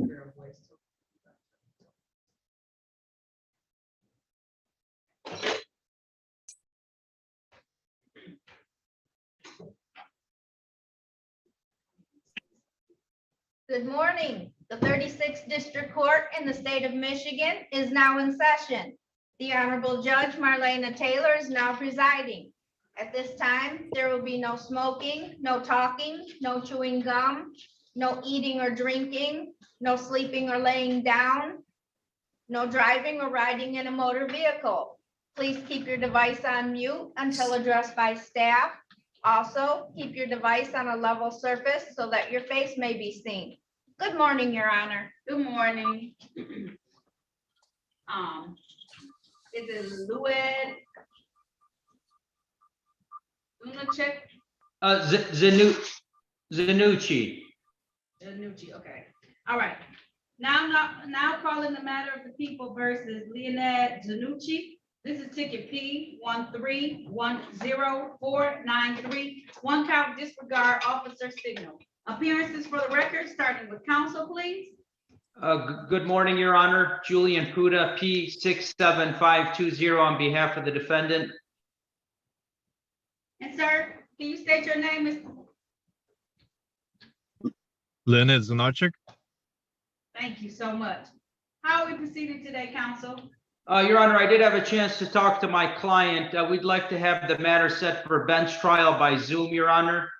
Good morning. The 36th District Court in the state of Michigan is now in session. The Honorable Judge Marlena Taylor is now presiding. At this time, there will be no smoking, no talking, no chewing gum, no eating or drinking, no sleeping or laying down, no driving or riding in a motor vehicle. Please keep your device on mute until addressed by staff. Also, keep your device on a level surface so that your face may be seen. Good morning, Your Honor. Good morning. Is it Lued? Lunacek? Zanucci. Zanucci, okay. All right. Now calling the matter of the people versus Leonard Zanucci. This is ticket P 1310493. One count disregard officer signal. Appearances for the record, starting with counsel, please. Good morning, Your Honor. Julian Puda, P 67520 on behalf of the defendant. And sir, can you state your name, Mr. Leonard Zanarchik. Thank you so much. How are we proceeding today, counsel? Your Honor, I did have a chance to talk to my client. We'd like to have the matter set for a bench trial by Zoom, Your Honor.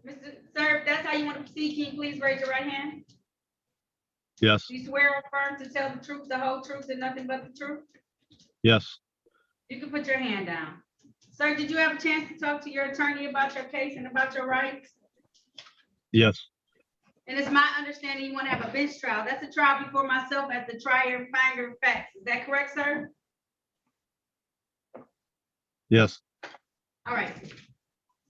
Mr. Sir, if that's how you want to proceed, can you please raise your right hand? Yes. Do you swear or affirm to tell the truth, the whole truth, and nothing but the truth? Yes. You can put your hand down. Sir, did you have a chance to talk to your attorney about your case and about your rights? Yes. And it's my understanding you want to have a bench trial. That's a trial before myself as the trier and finder of facts. Is that correct, sir? Yes. All right.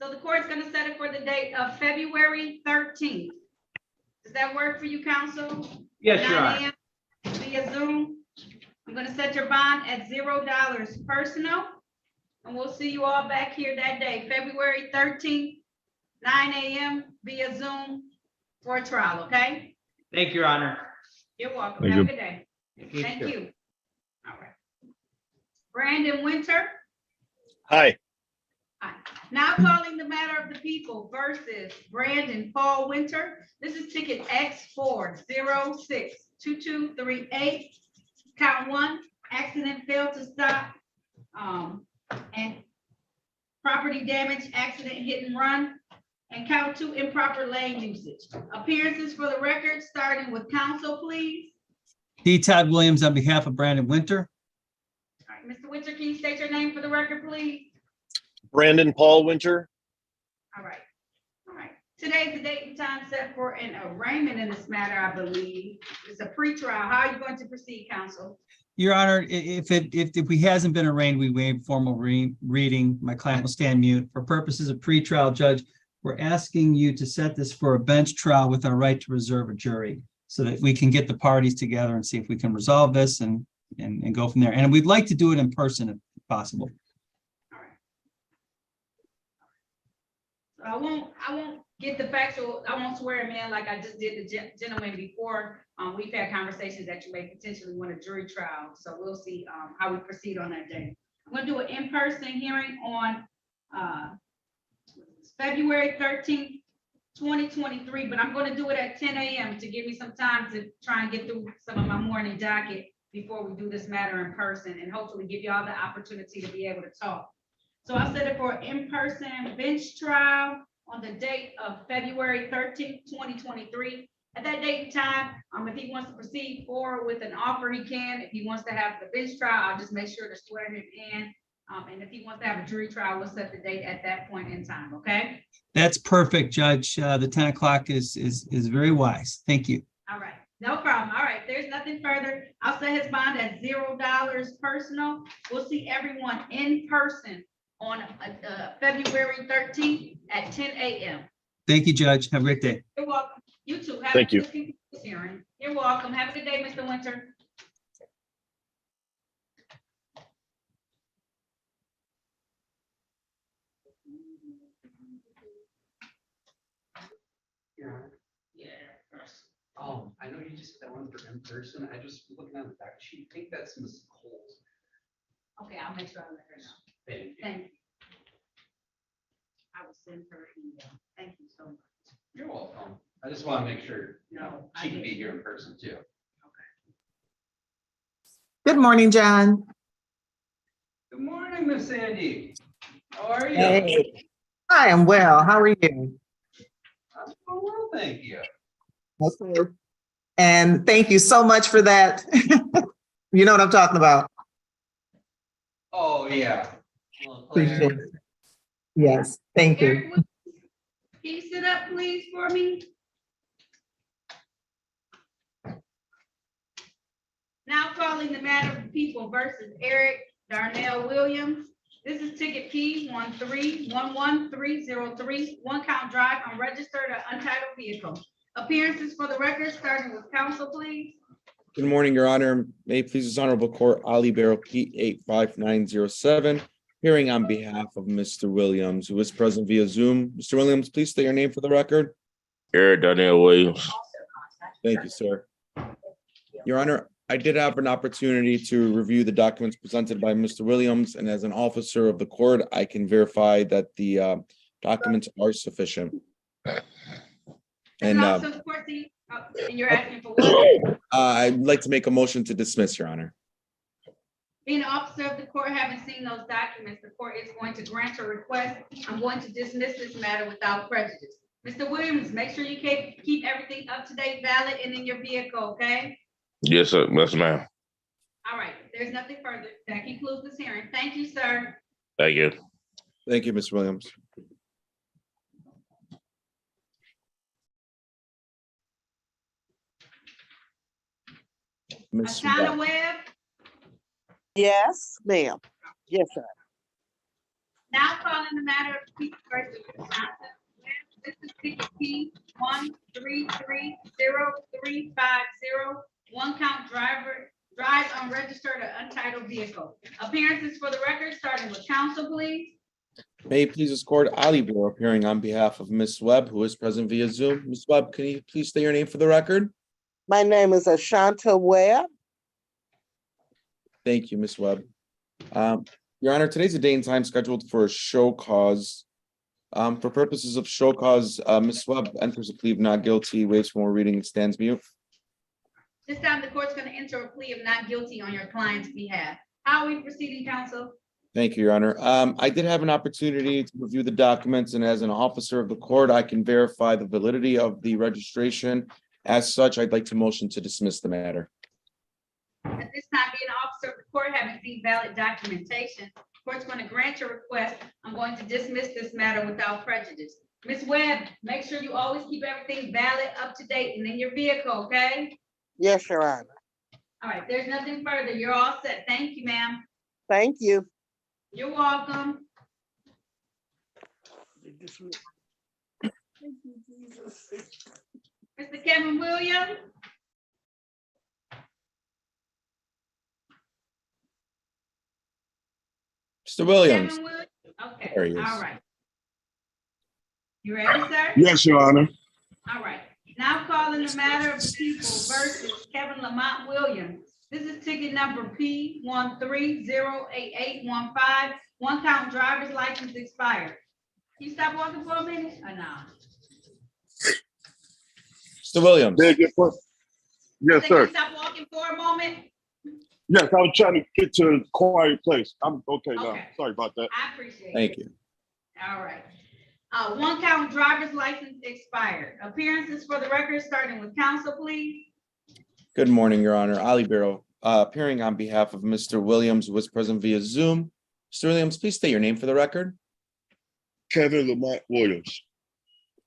So the court's going to set it for the date of February 13th. Does that work for you, counsel? Yes, Your 9 Honor. a.m. via Zoom. I'm going to set your bond at $0 personal. And we'll see you all back here that day, February 13th, 9 a.m. via Zoom for a trial, okay? Thank you, Your Honor. You're welcome. Thank Have you. a good day. Thank you. All right. Brandon Winter. Hi. Hi. Now calling the matter of the people versus Brandon Paul Winter. This is ticket X4062238. Count 1, accident failed to stop. And property damage, accident, hit and run. And count 2, improper lane usage. Appearances for the record, starting with counsel, please. D. Todd Williams on behalf of Brandon Winter. All right, Mr. Winter, can you state your name for the record, please? Brandon Paul Winter. All right. All right. Today's the date and time set for an arraignment in this matter, I believe. It's a pretrial. How are you going to proceed, counsel? Your Honor, if he hasn't been arraigned, we waive formal reading. My client will stand mute. For purposes of pretrial, Judge, we're asking you to set this for a bench trial with our right to reserve a jury so that we can get the parties together and see if we can resolve this and go from there. And we'd like to do it in person if possible. All right. So I won't get the factual, I won't swear him in like I just did the gentleman before. We've had conversations that you may potentially want a jury trial. So we'll see how we proceed on that day. I'm going to do an in-person hearing on February 13th, 2023, but I'm going to do it at 10 a.m. to give me some time to try and get through some of my morning docket before we do this matter in person and hopefully give you all the opportunity to be able to talk. So I'll set it for an in-person bench trial on the date of February 13th, 2023. At that date and time, if he wants to proceed forward with an offer, he can. If he wants to have the bench trial, I'll just make sure to swear him in. And if he wants to have a jury trial, we'll set the date at that point in time, okay? That's perfect, Judge. The 10 o'clock is very wise. Thank you. All right, no problem. All right, there's nothing further. I'll set his bond at $0 personal. We'll see everyone in person on February 13th at 10 a.m. Thank you, Judge. Have a great day. You're welcome. You too. Thank you. Hearing. You're welcome. Have a good day, Mr. Winter. Yeah. set one for in person. I just looking at the fact sheet, I think that's Miss Cole's. Okay, I'll make sure I let her know. Thank you. Thank you. I will send her an email. Thank you so much. You're welcome. I just want to make sure, No, I she can get be it. here in person too. Good morning, John. Good morning, Miss Sandy. How are you? Hey. I am well. How are you? I'm doing well, thank you. Okay. And thank you so much for that. You know what I'm talking about. Oh, yeah. Well, Appreciate Claire, it. Yes, thank you. Eric, can you sit up, please, for me? Now calling the matter of people versus Eric Darnell Williams. This is ticket P 1311303, one count drive unregistered or untitled vehicle. Appearances for the record, starting with counsel, please. Good morning, Your Honor. May it please this honorable court, Ali Barrow, P 85907, hearing on behalf of Mr. Williams, who is present via Zoom. Mr. Williams, please state your name for the record. Eric Darnell Williams. Thank you, sir. Your Honor, I did have an opportunity to review the documents presented by Mr. Williams, and as an officer of the court, I can verify that the documents are sufficient. And Also, of course, and you're asking for what? I'd like to make a motion to dismiss, Your Honor. Being an officer of the court, having seen those documents, the court is going to grant your request. I'm going to dismiss this matter without prejudice. Mr. Williams, make sure you keep everything up to date, valid, and in your vehicle, okay? Yes, sir. Yes, ma'am. All right, there's nothing further. That concludes this hearing. Thank you, sir. Thank you. Thank you, Mr. Williams. Ms. Ashana Webb, Yes, ma'am. Yes, sir. now calling the matter of people versus Ashana Webb. This is ticket P 1330350, one count drive unregistered or untitled vehicle. Appearances for the record, starting with counsel, please. May it please this court, Ali Barrow appearing on behalf of Ms. Webb, who is present via Zoom. Ms. Webb, can you please state your name for the record? My name is Ashanta Webb. Thank you, Ms. Webb. Your Honor, today's a day and time scheduled for a show cause. For purposes of show cause, Ms. Webb enters a plea of not guilty, waives for more reading, and stands mute. This time, the court's going to enter a plea of not guilty on your client's behalf. How are we proceeding, counsel? Thank you, Your Honor. I did have an opportunity to review the documents, and as an officer of the court, I can verify the validity of the registration. As such, I'd like to motion to dismiss the matter. At this time, being an officer of the court, having seen valid documentation, the court's going to grant your request. I'm going to dismiss this matter without prejudice. Ms. Webb, make sure you always keep everything valid, up to date, and in your vehicle, okay? Yes, Your Honor. All right, there's nothing further. You're all set. Thank you, ma'am. Thank you. You're welcome. Mr. Kevin Williams? Mr. Williams, Kevin Williams? Okay, There he is. all right. You ready, sir? Yes, Your Honor. All right, now calling the matter of the people versus Kevin Lamont Williams. This is ticket number P 1308815, one count driver's license expired. Can you stop walking for a minute or no? Mr. Williams, Yes, Can you stop walking for a moment? Yes, I was trying to get to a quiet place. I'm okay now. Okay. Sorry about that. I appreciate it. thank you. All right. One count driver's license expired. Appearances for the record, starting with counsel, please. Good morning, Your Honor. Ali Barrow, appearing on behalf of Mr. Williams, who was present via Zoom. Mr. Williams, please state your name for the record. Kevin Lamont Williams.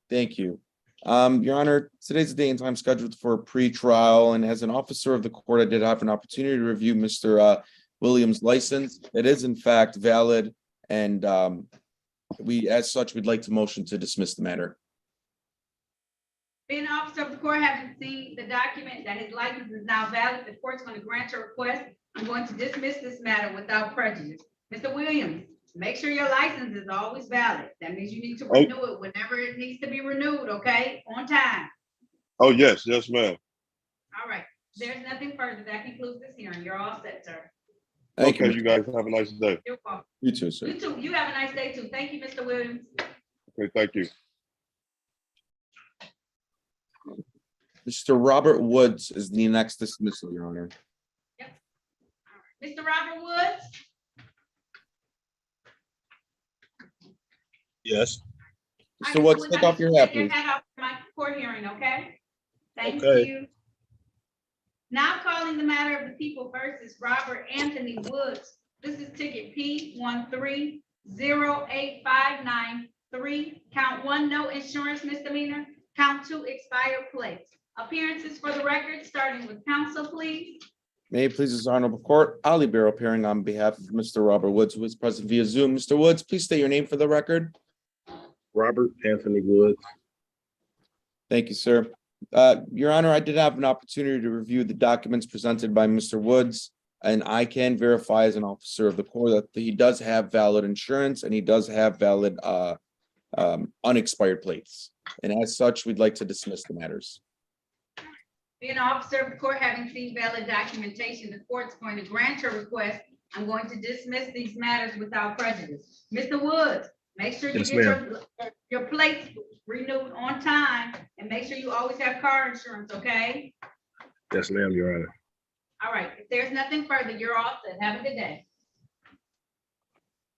Thank you. Your Honor, today's a day and time scheduled for a pre-trial, and as an officer of the court, I did have an opportunity to review Mr. Williams' license. It is in fact valid, and as such, we'd like to motion to dismiss the matter. Being an officer of the court, having seen the document that his license is now valid, the court's going to grant your request. I'm going to dismiss this matter without prejudice. Mr. Williams, make sure your license is always valid. That means you need to renew it whenever it needs to be renewed, okay? On time. Oh, yes, ma'am. All right, There's nothing further. That concludes this hearing. You're all set, sir. Thank Okay, you. you guys have a nice day. You're welcome. You too, sir. You too. You have a nice day too. Thank you, Mr. Williams. Okay, thank you. Mr. Robert Woods is the next dismissal, Your Honor. Mr. Robert Woods? Yes. All Mr. right, Woods, Mr. take I off need your you to hat, take your please. hat off for my court hearing, okay? Thank Okay. you. Now calling the matter of the people versus Robert Anthony Woods. This is ticket P 13085993. Count 1, no insurance misdemeanor. Count 2, expired plates. Appearances for the record, starting with counsel, please. May it please this honorable court, Ali Barrow appearing on behalf of Mr. Robert Woods, who is present via Zoom. Mr. Woods, please state your name for the record. Robert Anthony Woods. Thank you, sir. Your Honor, I did have an opportunity to review the documents presented by Mr. Woods, and I can verify as an officer of the court that he does have valid insurance and he does have valid unexpired plates. And as such, we'd like to dismiss the matters. Being an officer of the court, having seen valid documentation, the court's going to grant your request. I'm going to dismiss these matters without prejudice. Mr. Woods, make sure you Yes, get your plates renewed on time and make sure you always have car insurance, okay? Yes, ma'am, Your Honor. All right, if there's nothing further, you're all set. Have a good day.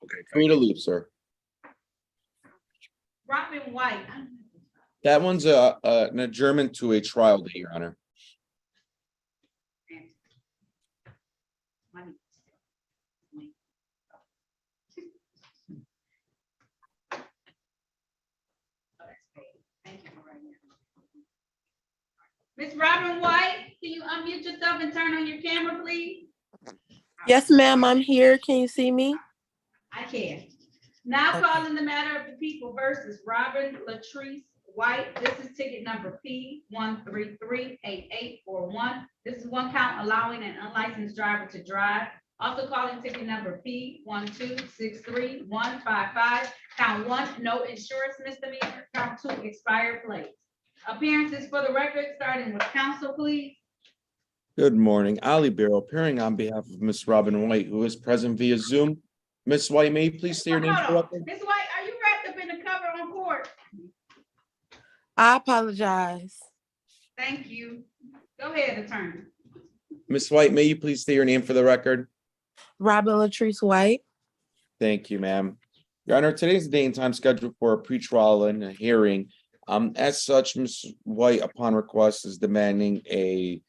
Okay. Free to leave, sir. Robin White. That one's an adjournment to a trial date, Your Honor. Miss Robin White, can you unmute yourself and turn on your camera, please? Yes, ma'am, I'm here. Can you see me? I can. Now Okay. calling the matter of the people versus Robin Latrice White. This is ticket number P 1338841. This is one count allowing an unlicensed driver to drive. Also calling ticket number P 1263155. Count 1, no insurance misdemeanor. Count 2, expired plates. Appearances for the record, starting with counsel, please. Good morning. Ali Barrow appearing on behalf of Miss Robin White, who is present via Zoom. Miss White, may you please say your name for the Hold on. record? Ms. White, are you wrapped up in the cover on court? I apologize. Thank you. Go ahead, attorney. Miss White, may you please say your name for the record? Robin Latrice White. Thank you, ma'am. Your Honor, today's the day and time scheduled for a pretrial and a hearing. As such, Ms. White, upon request, is demanding a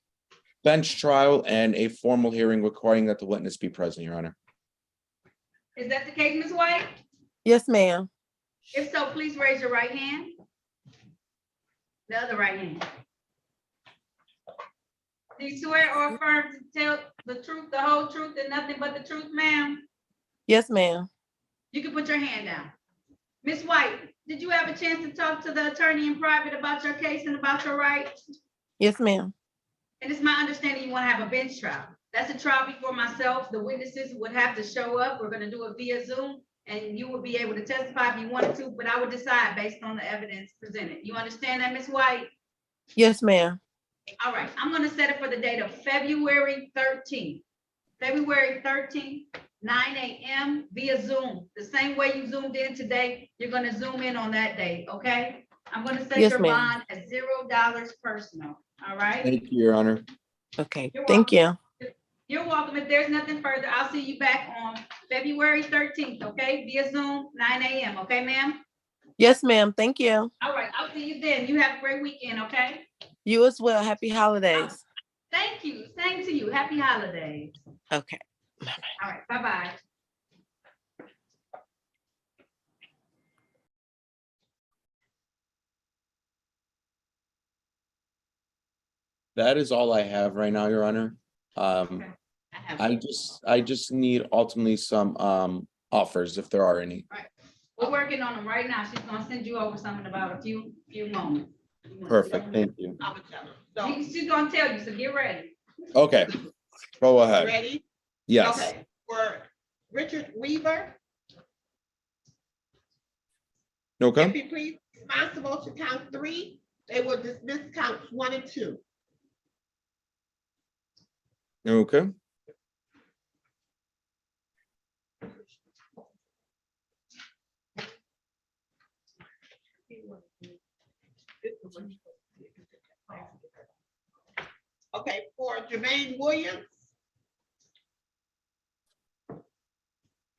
bench trial and a formal hearing requiring that the witness be present, Your Honor. Is that the case, Ms. White? Yes, ma'am. If so, please raise your right hand. The other right hand. Do you swear or affirm to tell the truth, the whole truth, and nothing but the truth, ma'am? Yes, ma'am. You can put your hand down. Ms. White, did you have a chance to talk to the attorney in private about your case and about your rights? Yes, ma'am. And it's my understanding you want to have a bench trial. That's a trial before myself. The witnesses would have to show up. We're going to do it via Zoom, and you would be able to testify if you wanted to, but I would decide based on the evidence presented. You understand that, Ms. White? Yes, ma'am. All right, I'm going to set it for the date of February 13th. February 13th, 9 a.m. via Zoom. The same way you zoomed in today, you're going to zoom in on that day, okay? I'm going to set Yes, your ma'am. bond at $0 personal, all right? Thank you, Your Honor. Okay, You're thank you. You're welcome. If there's nothing further, I'll see you back on February 13th, okay? Via Zoom, 9 a.m., okay, ma'am? Yes, ma'am. Thank you. All right, I'll see you then. You have a great weekend, okay? You as well. Happy holidays. Thank you. Same to you. Happy holidays. Okay. All right, bye-bye. That is all I have right now, Your Honor. Okay. have I just need ultimately some offers, if there are any. We're working on them right now. She's gonna send you over something about a few moments. Perfect, thank you. She's gonna tell you, so get ready. Okay, go ahead. Ready? Yes, Okay, for Richard Weaver, if okay, you please responsible to count 3, they will dismiss counts 1 and 2. Okay. Okay, for Jermaine Williams,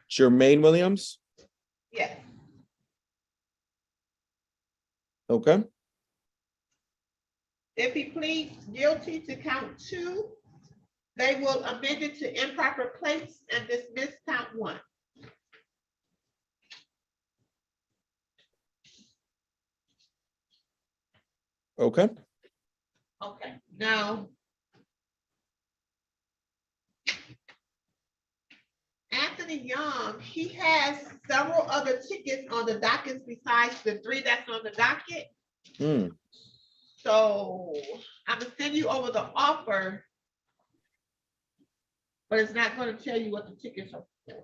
Jermaine Williams. yes. Okay. If he pleads guilty to count 2, they will amend it to improper place and dismiss count 1. Okay. Okay, now. Anthony Young, he has several other tickets on the dockets besides the 3 that's on the docket. Hmm. So I'm gonna send you over the offer. But it's not gonna tell you what the tickets are for.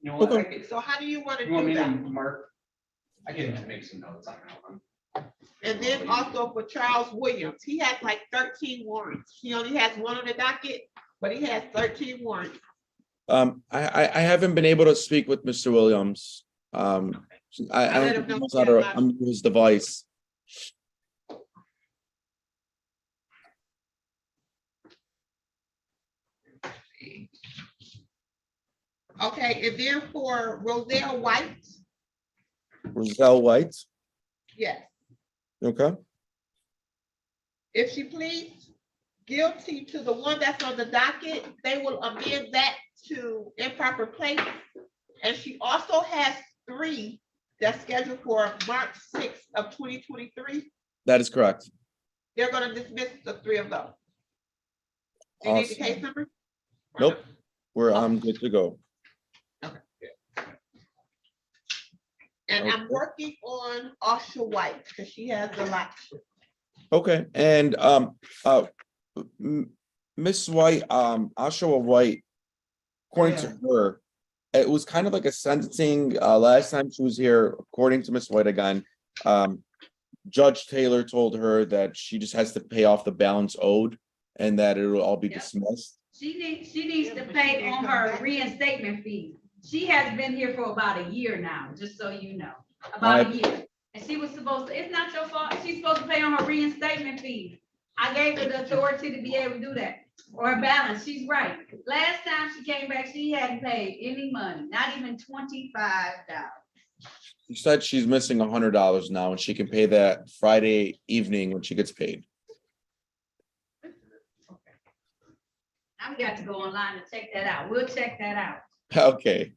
You know what? Okay. So how do you wanna You want do me to that? mark? I can make some notes on that one. And then also for Charles Williams, he has like 13 warrants. He only has 1 on the docket, but he has 13 warrants. I haven't been able to speak with Mr. Williams. I I let don't him think he know knows he how had a to lot. unmute his device. Okay, and then for Roselle White, Roselle White. yes, Okay. if she pleads guilty to the 1 that's on the docket, they will amend that to improper place. And she also has 3 that's scheduled for March 6th of 2023. That is correct. They're gonna dismiss the 3 of those. Do you need the Awesome. case number? Nope. I'm good to go. And I'm Okay. working on Asha White because she has a lot. Okay, and Miss White, Oshawa White, according to her, it was kind of like a sentencing, last time she was here, according to Miss White again. Judge Taylor told her that she just has to pay off the balance owed and that it'll all be Yep. dismissed. She needs to pay on her reinstatement fee. She has been here for about a year now, just so you know, about a year. And she was supposed to, it's not your fault. She's supposed to pay on her reinstatement fee. I gave her the authority to be able to do that. Or her balance, she's right. Last time she came back, she hadn't paid any money, not even $25. She said she's missing $100 now and she can pay that Friday evening when she gets paid. Now we got to go online and check that out. We'll check that out. Okay.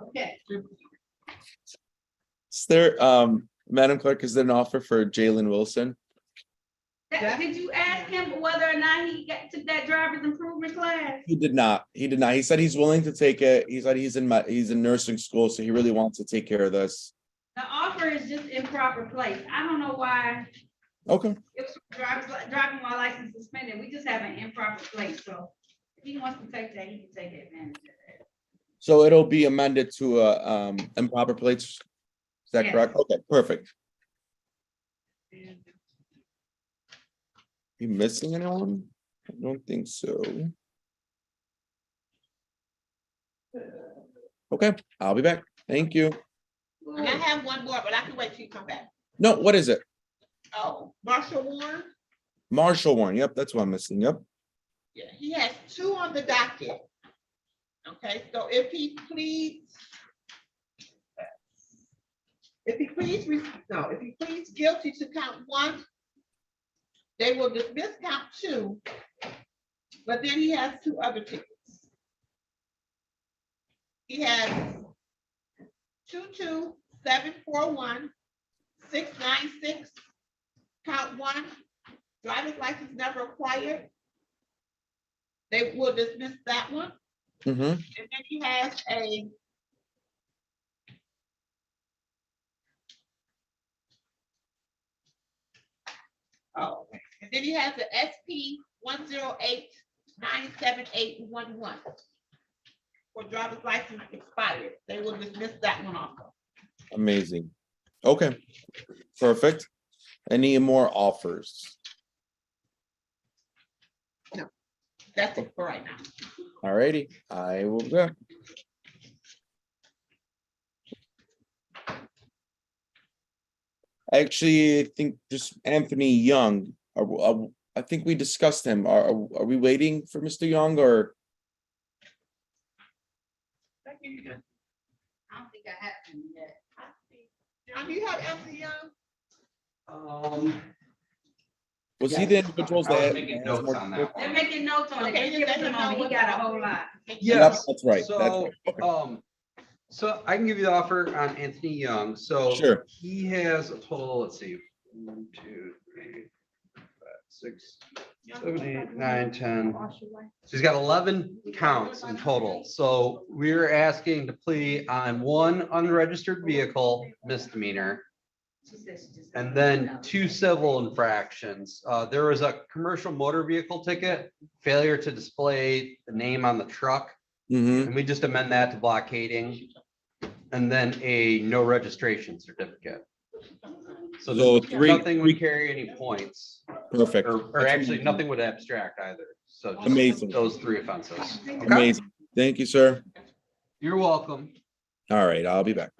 Okay. Is there, Madam Clerk, is there an offer for Jalen Wilson? Did you ask him whether or not he took that driver's improvement class? He did not. He did not. He said he's willing to take it. He said he's in nursing school, so he really wants to take care of this. The offer is just improper place. I don't know why. Okay. It was driving while license suspended. We just have an improper place. So if he wants to take that, he can take advantage of that. So it'll be amended to improper plates. Is that Yes. correct? Okay, perfect. You missing anyone? I don't think so. Okay, I'll be back. Thank you. And I have one more, but I can wait till you come back. No, what is it? Oh, Marshall Warren, Marshall Warren. Yep, that's what I'm missing. Yep. yeah, he has 2 on the docket. Okay, so if he pleads guilty to count 1, they will dismiss count 2, but then he has 2 other tickets. He has 22741 696, count 1, driver's license never acquired. They will dismiss that one. Mm-hmm. And then he has a and then he has the SP 108-97811 for driver's license expired. They will dismiss that one also. Amazing. Okay, perfect. Any more offers? No. That's it for right now. All righty, I will go. Actually, I think just Anthony Young. I think we discussed him. Are we waiting for Mr. Young or? I don't think I have him yet. John, do you have Anthony Young? Was he the individuals I was that? making notes on that They're one. making notes on it. Okay, Just give let us a him know moment. He what got a the whole lot. Yep, Yes. that's right. That's So, right. Okay. so I can give you the offer on Anthony Young. So Sure. he has a total, let's see, 1, 2, 3, 5, 6, 7, 8, 9, 10. So he's got 11 counts in total. So we're asking to plea on 1 unregistered vehicle misdemeanor and then 2 civil infractions. There was a commercial motor vehicle ticket, failure to display the name on the truck. Mm-hmm. And we just amend that to blockading. And then a no registration certificate. So So nothing would carry any points, Perfect. or actually nothing would abstract either. So just Amazing. those 3 offenses. Okay? Amazing. Thank you, sir. You're welcome. All right, I'll be back.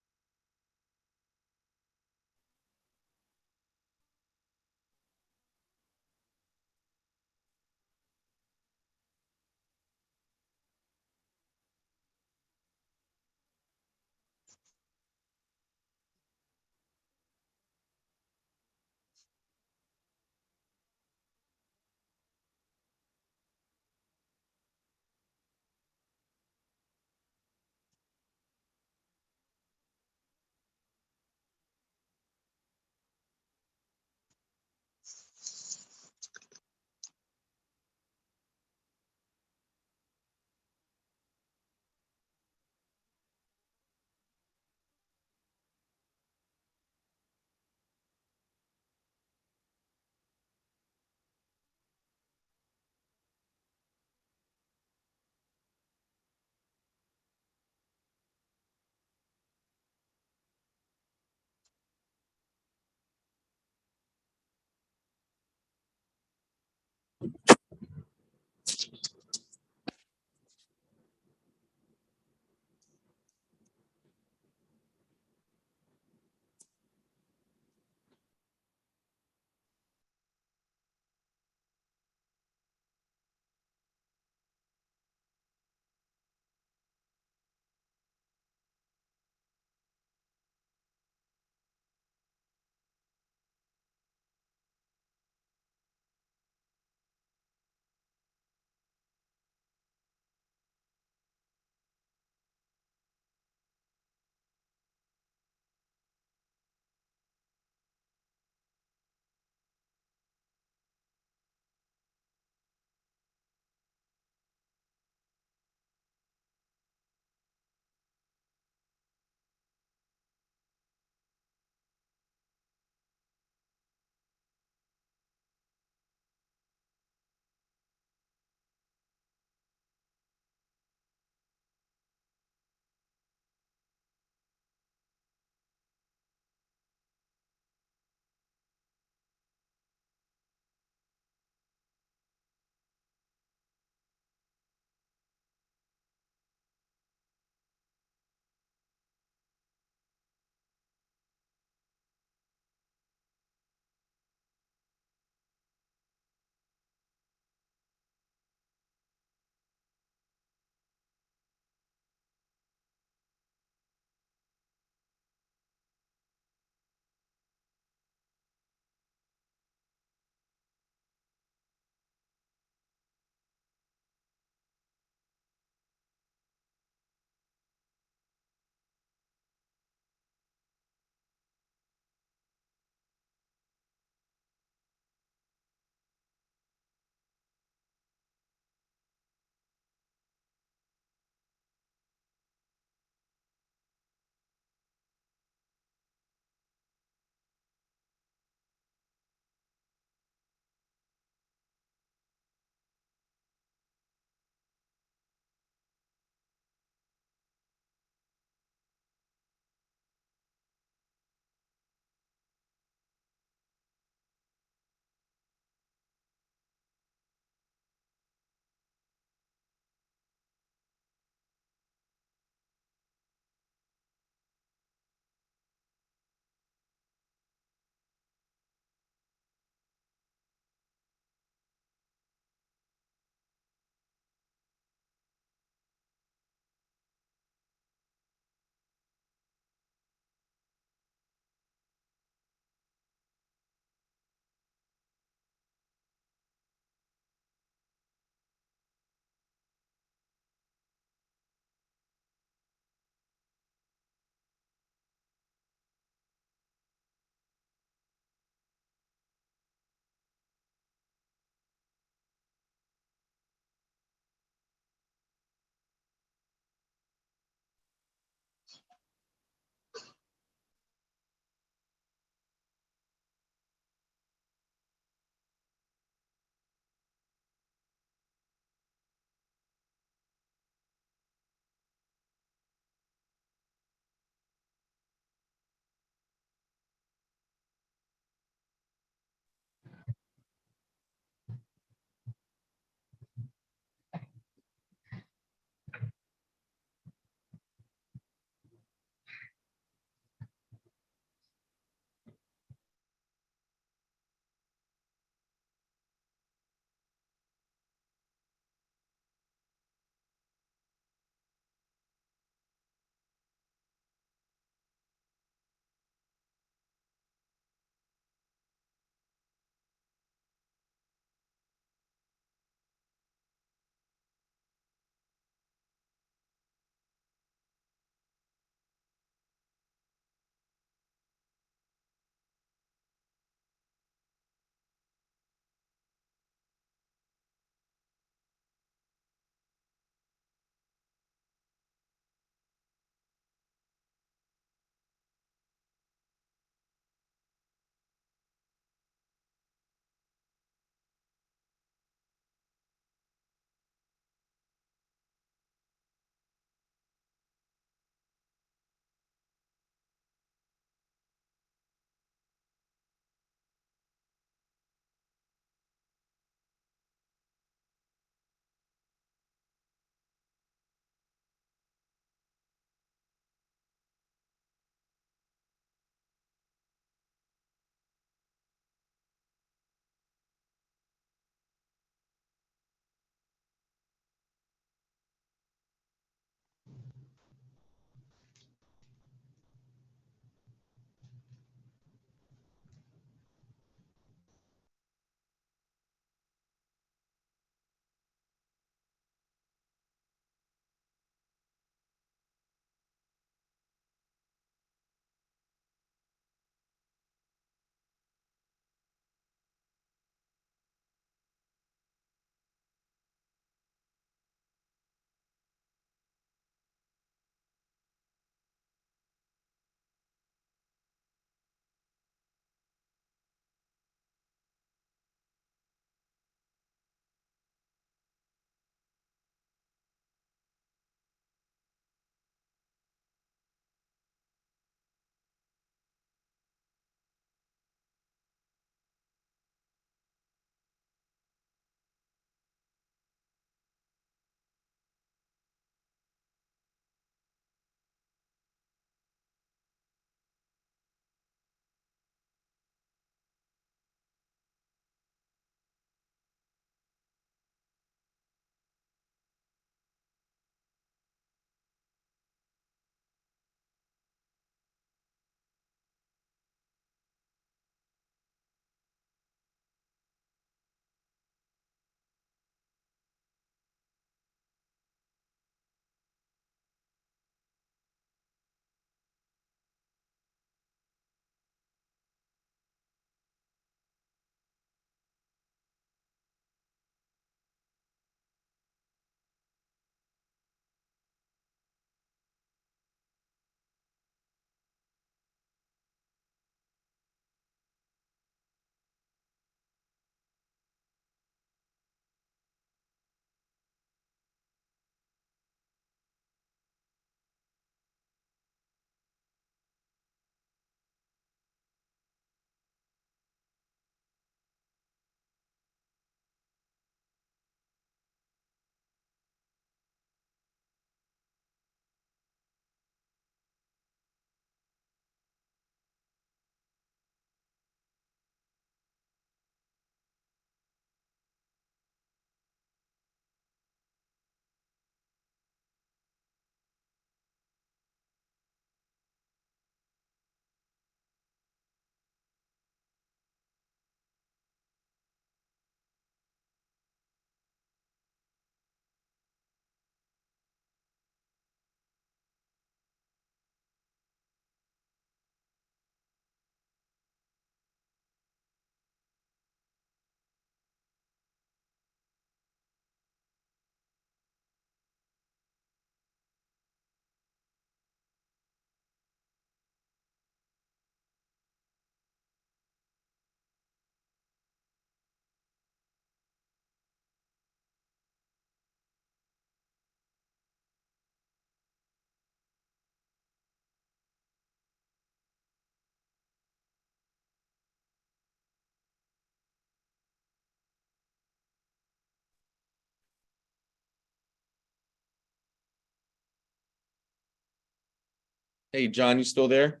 Hey, John, you still there?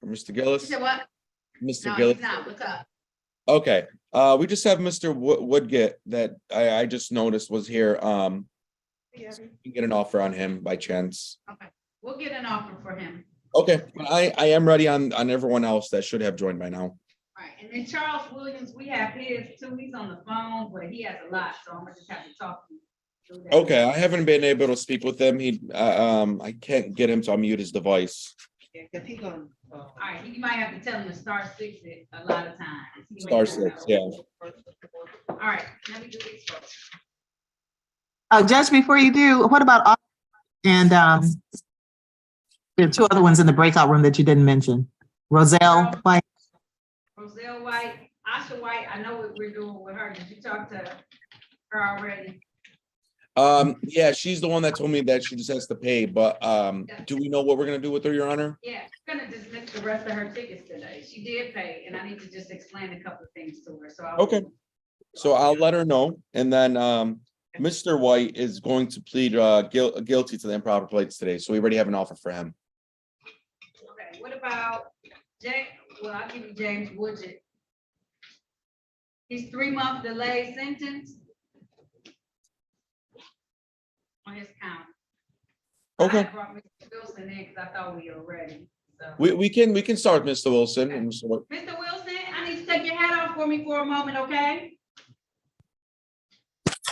Or Mr. You Gillis? said what? Mr. No, Gillis? he's not. What's up? Okay, we just have Mr. Woodgett that I just noticed was here. You can get an offer on him by chance. Okay, we'll get an offer for him. Okay, I am ready on everyone else that should have joined by now. All right, and then Charles Williams, we have his too. He's on the phone, but he has a lot, so I'm gonna just have to talk to him. through that. Okay, I haven't been able to speak with him. I can't get him to unmute his device. Yeah, cause he gonna. All right, you might have to tell him to star six it a lot of times. He may Star not six, know. yeah. All right, let me do these first. Judge, before you do, what about, and, there are two other ones in the breakout room that you didn't mention. Roselle White. Roselle White, Asha White, I know what we're doing with her. Did you talk to her already? Yeah, she's the one that told me that she just has to pay, but do we know what we're gonna do with her, Your Honor? Yeah, I'm gonna dismiss the rest of her tickets today. She did pay, and I need to just explain a couple of things to her, so. Okay. So I'll let her know, and then Mr. White is going to plead guilty to the improper plates today, so we already have an offer for him. Okay, what about James? Well, I'll give you James Woodgett. He's 3-month delay sentence on his count. Okay, I brought Mr. Wilson in because I thought we were ready, so. we can start, Mr. Wilson. And Mr. White. Mr. Wilson, I need you to take your hat off for me for a moment, okay?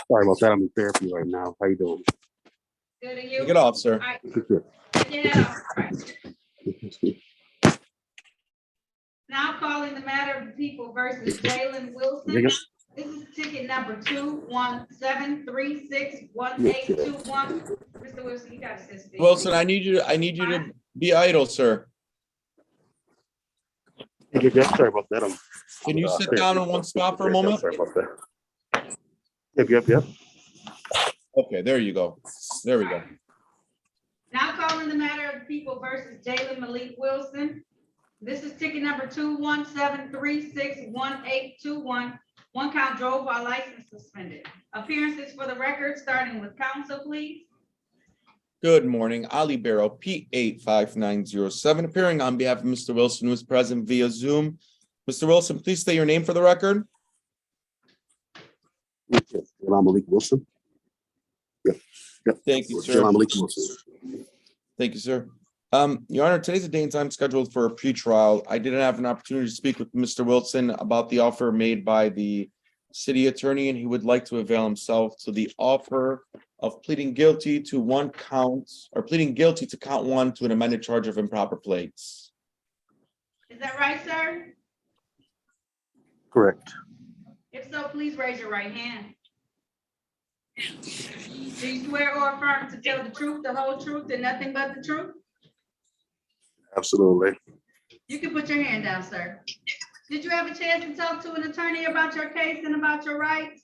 Sorry about that. I'm in therapy right now. How you doing? Good to you. Take it off, sir. All right, Good. take your hat off. All right. Now calling the matter of the people versus Jalen Wilson. Yes. This is ticket number 217361821. Mr. Wilson, you got to sit still. Wilson, I need you to be idle, sir. Yeah, sorry about that. Can you sit down in one spot for a moment? Sorry about that. Yep. Okay, there you go. There we go. Now calling the matter of the people versus Jalen Malik Wilson. This is ticket number 217361821. One count drove while license suspended. Appearances for the record, starting with counsel, please. Good morning, Ali Barrow, P85907, appearing on behalf of Mr. Wilson, who is present via Zoom. Mr. Wilson, please state your name for the record. I'm Malik Wilson. Yep. Thank you, sir. I'm Malik Wilson. Thank you, sir. Your Honor, today's a day and time scheduled for a pretrial. I didn't have an opportunity to speak with Mr. Wilson about the offer made by the city attorney, and he would like to avail himself to the offer of pleading guilty to pleading guilty to count one to an amended charge of improper plates. Is that right, sir? Correct. If so, please raise your right hand. Do you swear or affirm to tell the truth, the whole truth, and nothing but the truth? Absolutely. You can put your hand down, sir. Did you have a chance to talk to an attorney about your case and about your rights?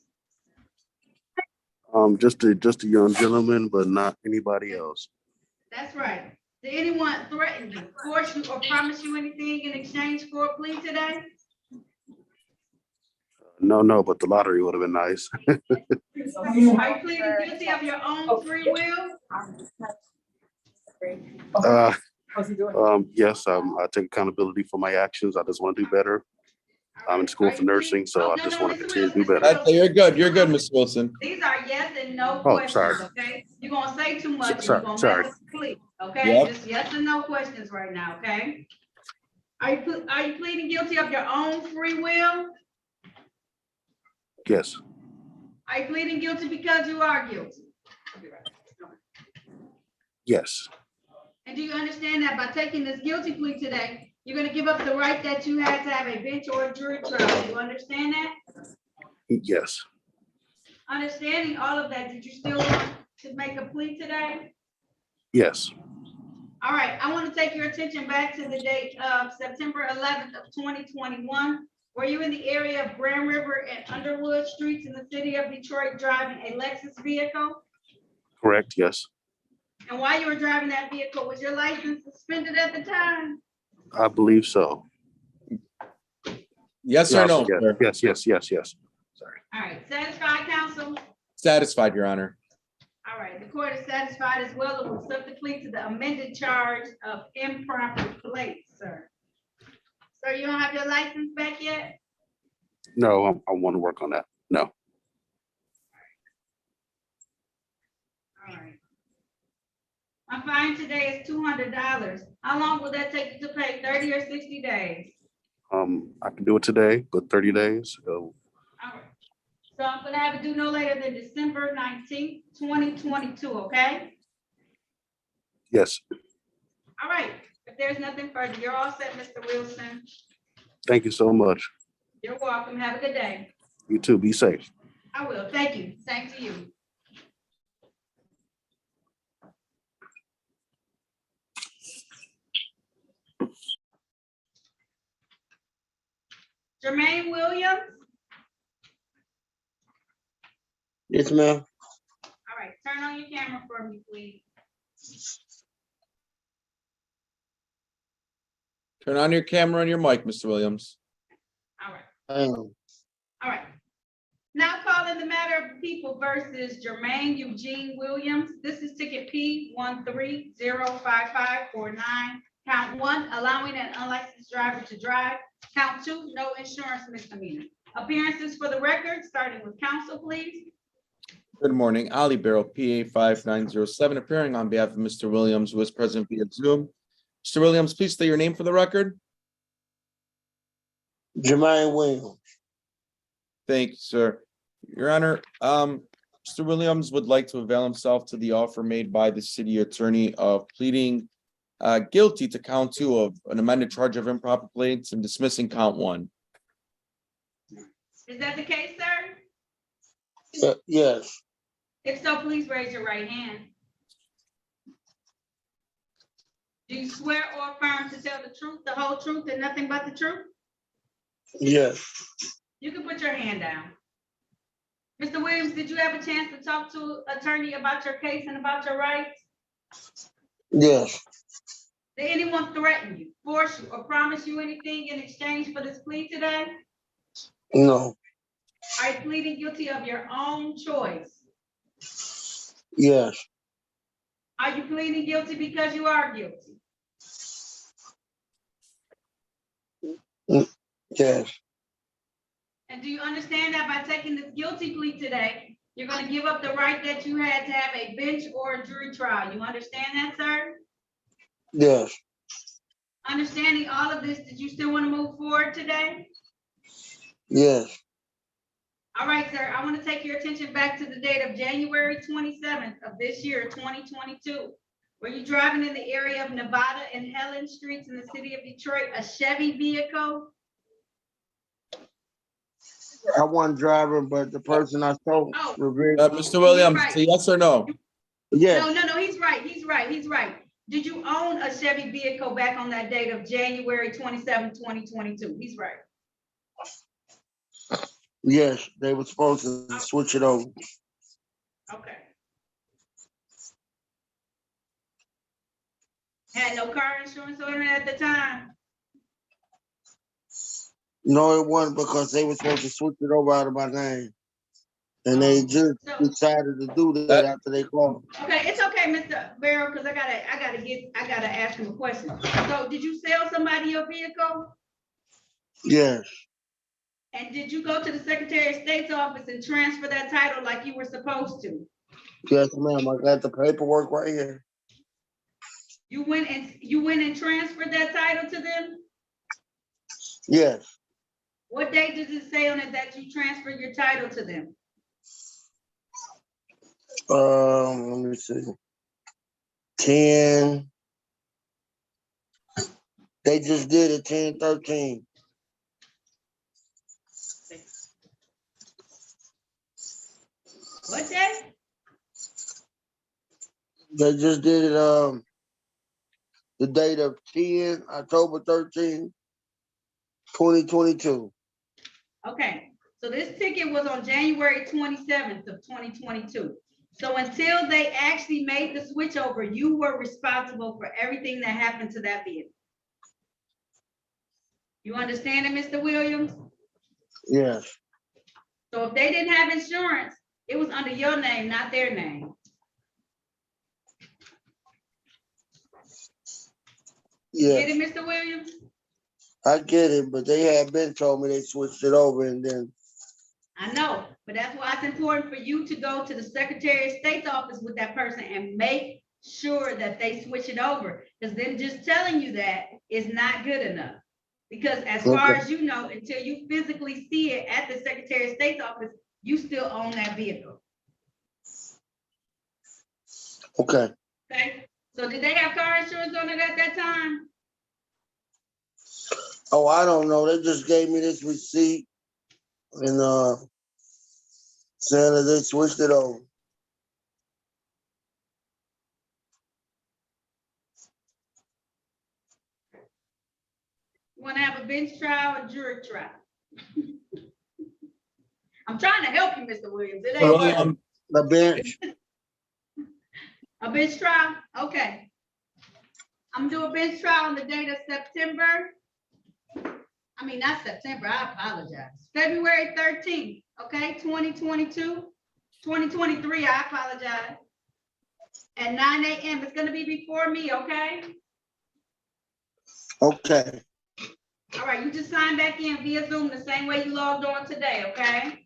Just a young gentleman, but not anybody else. That's right. Did anyone threaten you, force you, or promise you anything in exchange for a plea today? No, but the lottery would have been nice. Are you pleading guilty of your own free will? Yes, I take accountability for my actions. I just want to do better. I'm in school for nursing, so I just want to continue to do better. You're good, Mr. Wilson. These are yes and no Oh, questions, sorry. okay? You're gonna say too much, and Sorry, you're gonna sorry. mess with the plea, okay? Yep. Just yes and no questions right now, okay? Are you pleading guilty of your own free will? Yes, Are you pleading guilty because you are guilty? yes, And do you understand that by taking this guilty plea today, you're gonna give up the right that you had to have a bench or a jury trial? Do you understand that? yes, Understanding all of that, did you still want to make a plea today? yes. All right, I want to take your attention back to the date of September 11th of 2021. Were you in the area of Grand River and Underwood Streets in the city of Detroit driving a Lexus vehicle? Correct, yes. And while you were driving that vehicle, was your license suspended at the time? I believe so. Yes or no? sir? Yes. Sorry. All right, satisfied, counsel? Satisfied, Your Honor. All All right, the court is satisfied as well and will accept the plea to the amended charge of improper plates, sir. Sir, you don't have your license back yet? No, I want to work on that. No. All right. My fine today is $200. How long will that take you to pay, 30 or 60 days? I can do it today, but 30 days. So All right. So I'm gonna have it due no later than December 19th, 2022, okay? yes, All right, if there's nothing further, you're all set, Mr. Wilson. thank you so much. You're welcome. Have a good day. You too. Be safe. I will. Thank you. Same to you. Jermaine Williams. Yes, ma'am. All right, turn on your camera for me, please. Turn on your camera and your mic, Mr. Williams. All right. Hang All right. Now calling the matter of the people versus Jermaine Eugene Williams. This is ticket P13055549. Count 1, allowing an unlicensed driver to drive. Count 2, no insurance misdemeanor. Appearances for the record, starting with counsel, please. Good morning, Ali Barrow, PA 5907, appearing on behalf of Mr. Williams, who is present via Zoom. Mr. Williams, please state your name for the record. Jermaine Williams. Thank you, sir. Your Honor, Mr. Williams would like to avail himself to the offer made by the city attorney of pleading guilty to count 2 of an amended charge of improper plates and dismissing count 1. Is that the case, sir? Yes, If so, please raise your right hand. Do you swear or affirm to tell the truth, the whole truth, and nothing but the truth? yes, You can put your hand down. Mr. Williams, did you have a chance to talk to attorney about your case and about your rights? yes, Did anyone threaten you, force you, or promise you anything in exchange for this plea today? no, Are you pleading guilty of your own choice? yes, Are you pleading guilty because you are guilty? yes, And do you understand that by taking this guilty plea today, you're going to give up the right that you had to have a bench or a jury trial? You understand that, sir? yes, Understanding all of this, did you still want to move forward today? yes, All right, sir, I want to take your attention back to the date of January 27th of this year, 2022. Were you driving in the area of Nevada and Helen Streets in the city of Detroit, a Chevy vehicle? I wasn't driving, but the person I told. Oh. Mr. Williams, it's a yes or no? Yes, No, he's right. Did you own a Chevy vehicle back on that date of January 27th, 2022? He's right. yes, they were supposed to switch it over. Okay. Had no car insurance on it at the time? No, it wasn't because they were supposed to switch it over out of my name. And they just decided to do that after they called. Okay, it's okay, Mr. Barrow, because I gotta ask him a question. So did you sell somebody your vehicle? Yes, And did you go to the Secretary of State's office and transfer that title like you were supposed to? yes, ma'am. I got the paperwork right here. You went and transferred that title to them? Yes, What date does it say on it that you transferred your title to them? let me see. 10. They just did it 10/13. What day? They just did it, the date of October 13, 2022. Okay, so this ticket was on January 27th of 2022. So until they actually made the switch over, you were responsible for everything that happened to that vehicle. You understand it, Mr. Williams? Yes, So if they didn't have insurance, it was under your name, not their name. Get Yes, it, Mr. Williams? I get it, but they had been told me they switched it over and then, I know, but that's why it's important for you to go to the Secretary of State's office with that person and make sure that they switch it over. Because them just telling you that is not good enough. Because as far Okay. as you know, until you physically see it at the Secretary of State's office, you still own that vehicle. okay. Okay? So did they have car insurance on it at that time? Oh, I don't know. They just gave me this receipt and, saying that they switched it over. You want to have a bench trial or jury trial? I'm trying to help you, Mr. Williams. It ain't working. The bench. A bench trial? Okay. I'm gonna do a bench trial on the date of September. I mean, not September, I apologize. February 13th, okay, 2022, 2023, I apologize. At 9 a.m. It's gonna be before me, okay? Okay, All right, you just sign back in via Zoom the same way you logged on today, okay?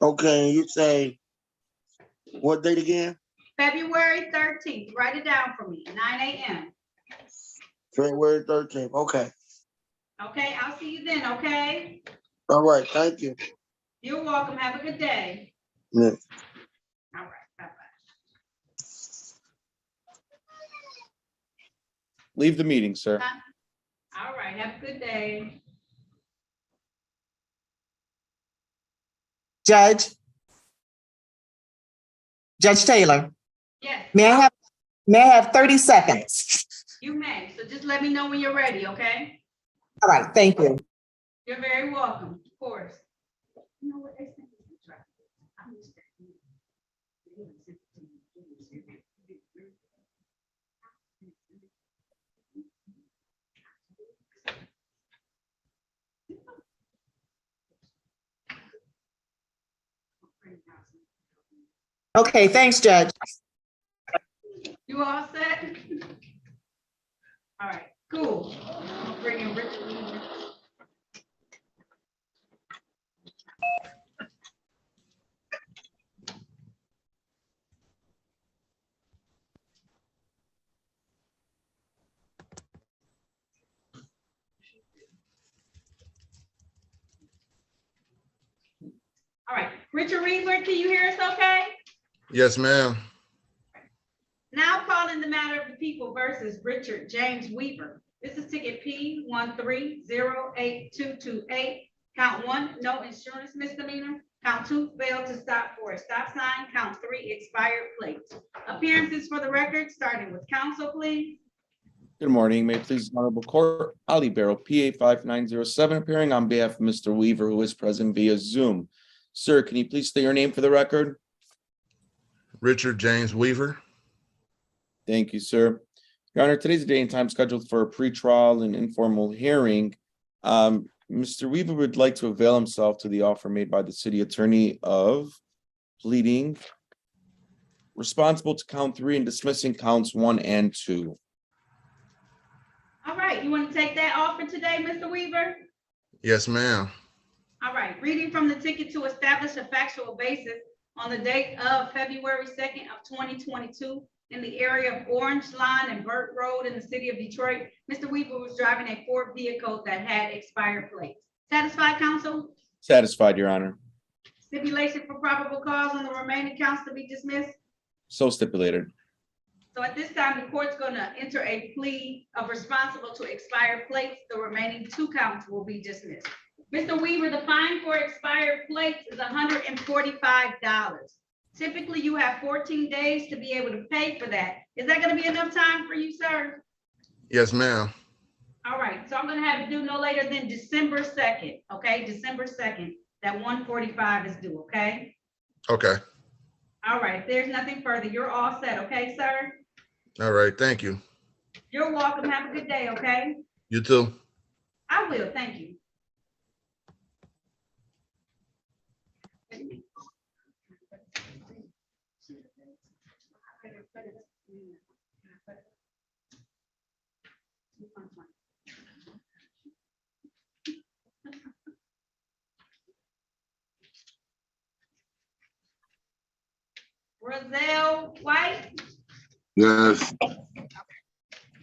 okay, and you say, what date again? February 13th, write it down for me, 9 a.m. February 13th, okay. Okay, I'll see you then, okay? All right, thank you. You're welcome, have a good day. Yeah. All right, bye-bye. Leave the meeting, sir. All right, have a good day. Judge Taylor, Yes, may I have 30 seconds? you may, so just let me know when you're ready, okay? All right, thank you. You're very welcome, of course. You know what they say? I missed that. Okay, thanks, Judge. You all set? All right, cool. I'm gonna bring in Richard Weaver. All right, Richard Weaver, can you hear us okay? Yes, ma'am. Now calling the matter of the people versus Richard James Weaver. This is ticket P 1308228. Count 1, no insurance misdemeanor. Count 2, failed to stop for a stop sign. Count 3, expired plates. Appearances for the record, starting with counsel, please. Good morning. May it please the honorable court, Ali Barrow, PA 5907, appearing on behalf of Mr. Weaver, who is present via Zoom. Sir, can you please state your name for the record? Richard James Weaver. Thank you, sir. Your Honor, today's the day and time scheduled for a pretrial and informal hearing. Mr. Weaver would like to avail himself to the offer made by the city attorney of pleading responsible to count 3 and dismissing counts 1 and 2. All right, you want to take that offer today, Mr. Weaver? Yes, ma'am. All right, reading from the ticket to establish a factual basis on the date of February 2nd of 2022 in the area of Orange Line and Burt Road in the city of Detroit. Mr. Weaver was driving a Ford vehicle that had expired plates. Satisfied, counsel? Satisfied, Your Honor. Stipulation for probable cause on the remaining counts to be dismissed. So stipulated. So at this time, the court's gonna enter a plea of responsible to expired plates. The remaining 2 counts will be dismissed. Mr. Weaver, the fine for expired plates is $145. Typically, you have 14 days to be able to pay for that. Is that gonna be enough time for you, sir? Yes, ma'am. All right, so I'm gonna have it due no later than December 2nd, okay? December 2nd, that 145 is due, okay? Okay. All right, if there's nothing further, you're all set, okay, sir? All right. Thank you. You're welcome. Have a good day, okay? You too. I will, thank you. Roselle White, Yes.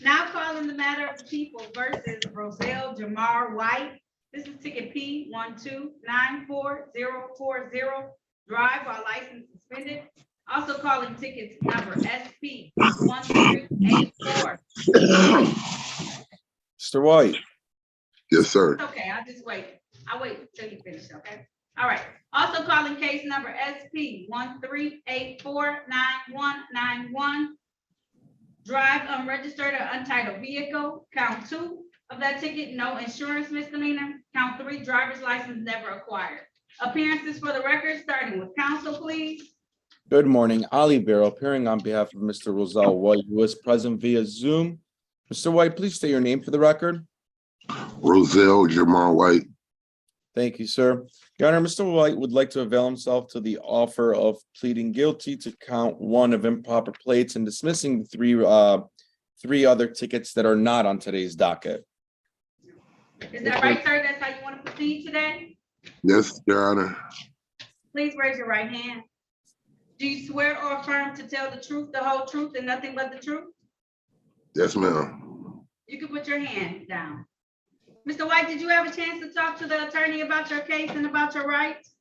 now calling the matter of the people versus Roselle Jamar White. This is ticket P 1294040, drive while license suspended. Also calling tickets number SP 1384. Mr. White, Yes, sir. It's okay, I'll just wait. I'll wait till you finish, okay? All right. Also calling case number SP 13849191. Drive unregistered or untitled vehicle. Count 2 of that ticket, no insurance misdemeanor. Count 3, driver's license never acquired. Appearances for the record, starting with counsel, please. good morning. Ali Barrow appearing on behalf of Mr. Roselle White, who is present via Zoom. Mr. White, please state your name for the record. Roselle Jamar White. Thank you, sir. Your Honor, Mr. White would like to avail himself to the offer of pleading guilty to count 1 of improper plates and dismissing the three other tickets that are not on today's docket. Is that right, sir? That's how you want to proceed today? Yes, Your Honor. Please raise your right hand. Do you swear or affirm to tell the truth, the whole truth, and nothing but the truth? Yes, ma'am. You can put your hand down. Mr. White, did you have a chance to talk to the attorney about your case and about your rights?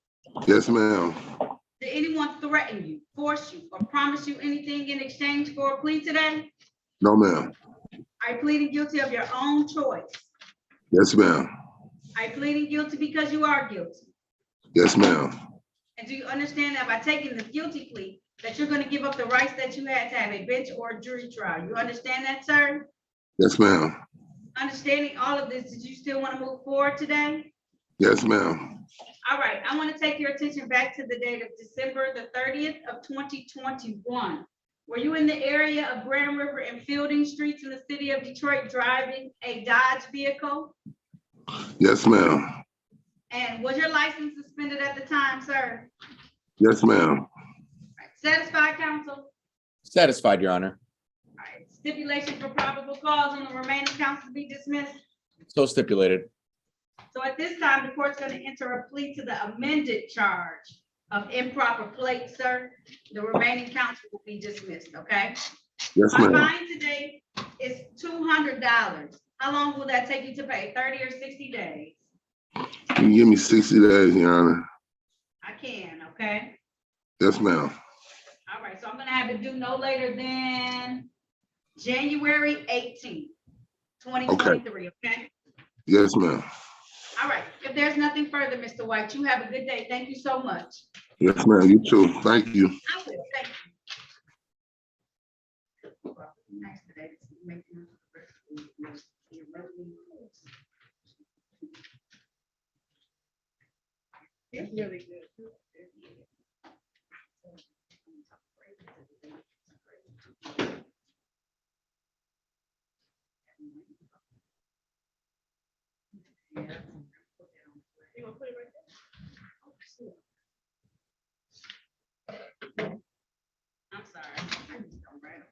Yes, ma'am. Did anyone threaten you, force you, or promise you anything in exchange for a plea today? No, ma'am. Are you pleading guilty of your own choice? Yes, ma'am. Are you pleading guilty because you are guilty? Yes, ma'am. And do you understand that by taking this guilty plea, that you're going to give up the rights that you had to have a bench or a jury trial? You understand that, sir? Yes, ma'am. Understanding all of this, did you still want to move forward today? Yes, ma'am. All right, I want to take your attention back to the date of December the 30th of 2021. Were you in the area of Grand River and Fielding Streets in the city of Detroit driving a Dodge vehicle? Yes, ma'am. And was your license suspended at the time, sir? Yes, ma'am. Satisfied, counsel? Satisfied, Your Honor. All right, stipulation for probable cause on the remaining counts to be dismissed. So stipulated. So at this time, the court's going to enter a plea to the amended charge of improper plate, sir. The remaining counts will be dismissed, okay? Yes, Our ma'am. fine today is $200. How long will that take you to pay? 30 or 60 days? You can give me 60 days, Your Honor. I can, okay? Yes, ma'am. All right, so I'm gonna have it due no later than January 18th, 2023, okay? Yes, ma'am. All right, if there's nothing further, Mr. White, you have a good day. Thank you so much. Yes, ma'am. You too. Thank you. I will, thank you. Nice today. It's really good. I'm sorry. I just don't write.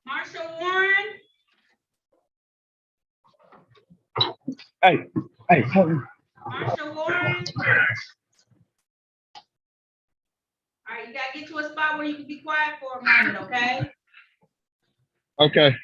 Marshall Warren. Hey, Marshall Warren. All right, you gotta get to a spot where you can be quiet for a moment, okay? okay.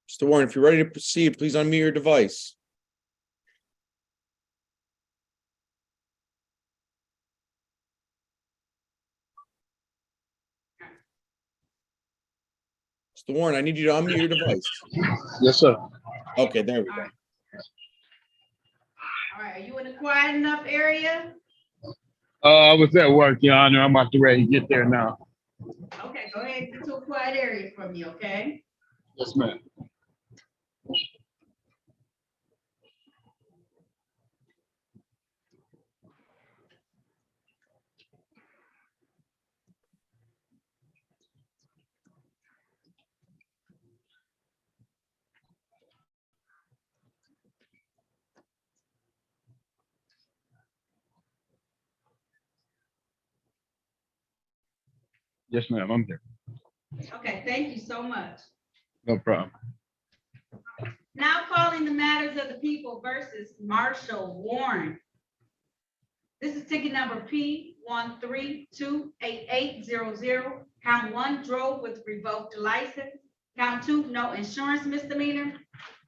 Mr. Warren, if you're ready to proceed, please unmute your device. Mr. Warren, I need you to unmute your device. Yes, sir. Okay, there we go. All right, are you in a quiet enough area? I was at work, Your Honor. I'm about to ready to get there now. Okay, go ahead and get to a quiet area from me, okay? Yes, ma'am. Yes, ma'am. I'm there. Okay, thank you so much. No problem. Now calling the matters of the people versus Marshall Warren. This is ticket number P 1328800. Count 1, drove with revoked license. Count 2, no insurance misdemeanor.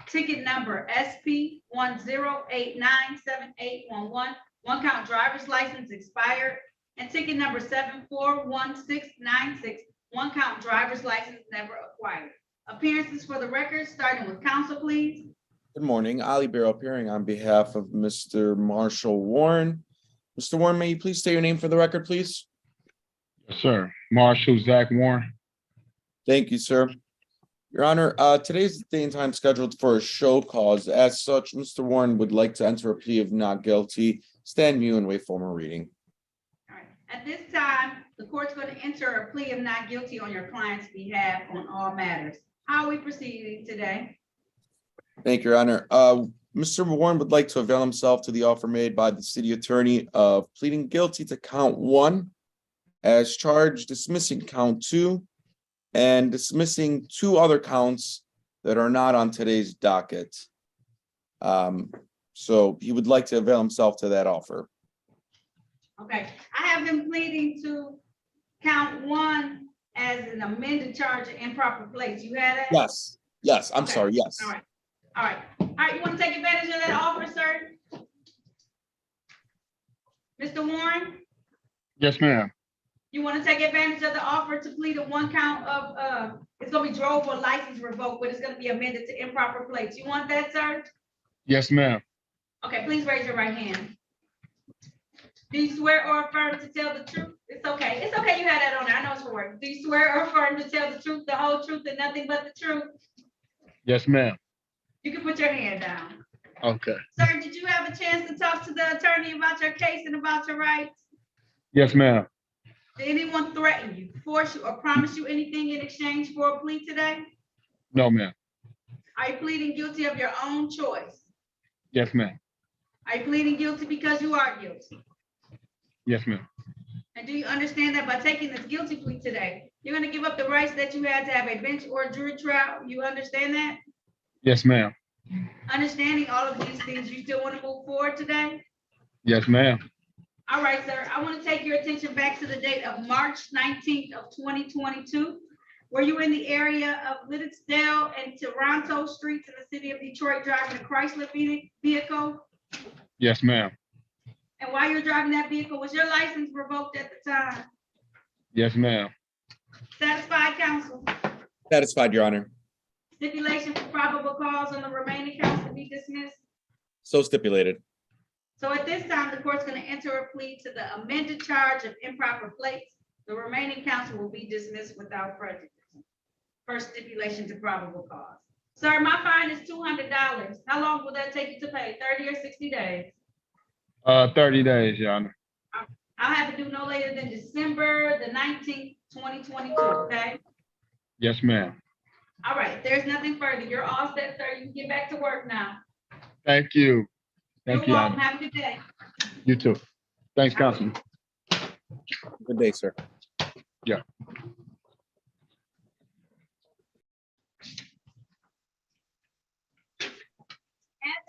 Ticket number SP 10897811. 1 count driver's license expired. And ticket number 741696. 1 count driver's license never acquired. Appearances for the record, starting with counsel, please. Good morning. Ali Barrow appearing on behalf of Mr. Marshall Warren. Mr. Warren, may you please state your name for the record, please? Yes, sir. Marshall Zach Warren. Thank you, sir. Your Honor, today's the day and time scheduled for a show cause. As such, Mr. Warren would like to enter a plea of not guilty. Stand mute and wait for more reading. All right. At this time, the court's going to enter a plea of not guilty on your client's behalf on all matters. How are we proceeding today? Thank you, Your Honor. Mr. Warren would like to avail himself to the offer made by the city attorney of pleading guilty to count 1 as charged, dismissing count 2, and dismissing 2 other counts that are not on today's docket. So he would like to avail himself to that offer. Okay, I have him pleading to count 1 as an amended charge of improper place. You had that? Yes, I'm Okay. sorry, yes. All right, all right, all right. You want to take advantage of that offer, sir? Mr. Warren, Yes, ma'am. you want to take advantage of the offer to plead a 1 count of, it's going to be drove or license revoked, but it's going to be amended to improper plates. You want that, sir? Yes, ma'am. Okay, please raise your right hand. Do you swear or affirm to tell the truth? It's okay. It's okay. You had that on there. I know it's for work. Do you swear or affirm to tell the truth, the whole truth, and nothing but the truth? Yes, ma'am. You can put your hand down. Okay. Sir, did you have a chance to talk to the attorney about your case and about your rights? Yes, ma'am. Did anyone threaten you, force you, or promise you anything in exchange for a plea today? No, ma'am. Are you pleading guilty of your own choice? Yes, ma'am. Are you pleading guilty because you are guilty? Yes, ma'am. And do you understand that by taking this guilty plea today, you're going to give up the rights that you had to have a bench or jury trial? You understand that? Yes, ma'am. Understanding all of these things, you still want to move forward today? Yes, ma'am. All right, sir. I want to take your attention back to the date of March 19th of 2022. Were you in the area of Liddesdale and Toronto streets in the city of Detroit driving a Chrysler vehicle? Yes, ma'am. And while you're driving that vehicle, was your license revoked at the time? Yes, ma'am. Satisfied, counsel? Satisfied, Your Honor. Stipulation for probable cause on the remaining counts to be dismissed. So stipulated. So at this time, the court's going to enter a plea to the amended charge of improper plates. The remaining counts will be dismissed without prejudice. First stipulation to probable cause. Sir, my fine is $200. How long will that take you to pay? 30 or 60 days? 30 days, Your Honor. I'll have to do no later than December the 19th, 2022, okay? Yes, ma'am. All right, if there's nothing further, you're all set, sir. You can get back to work now. Thank you. You're Thank you, welcome. Honor. Have a good day. You too. Thanks, Councilman. Good day, sir. Yeah.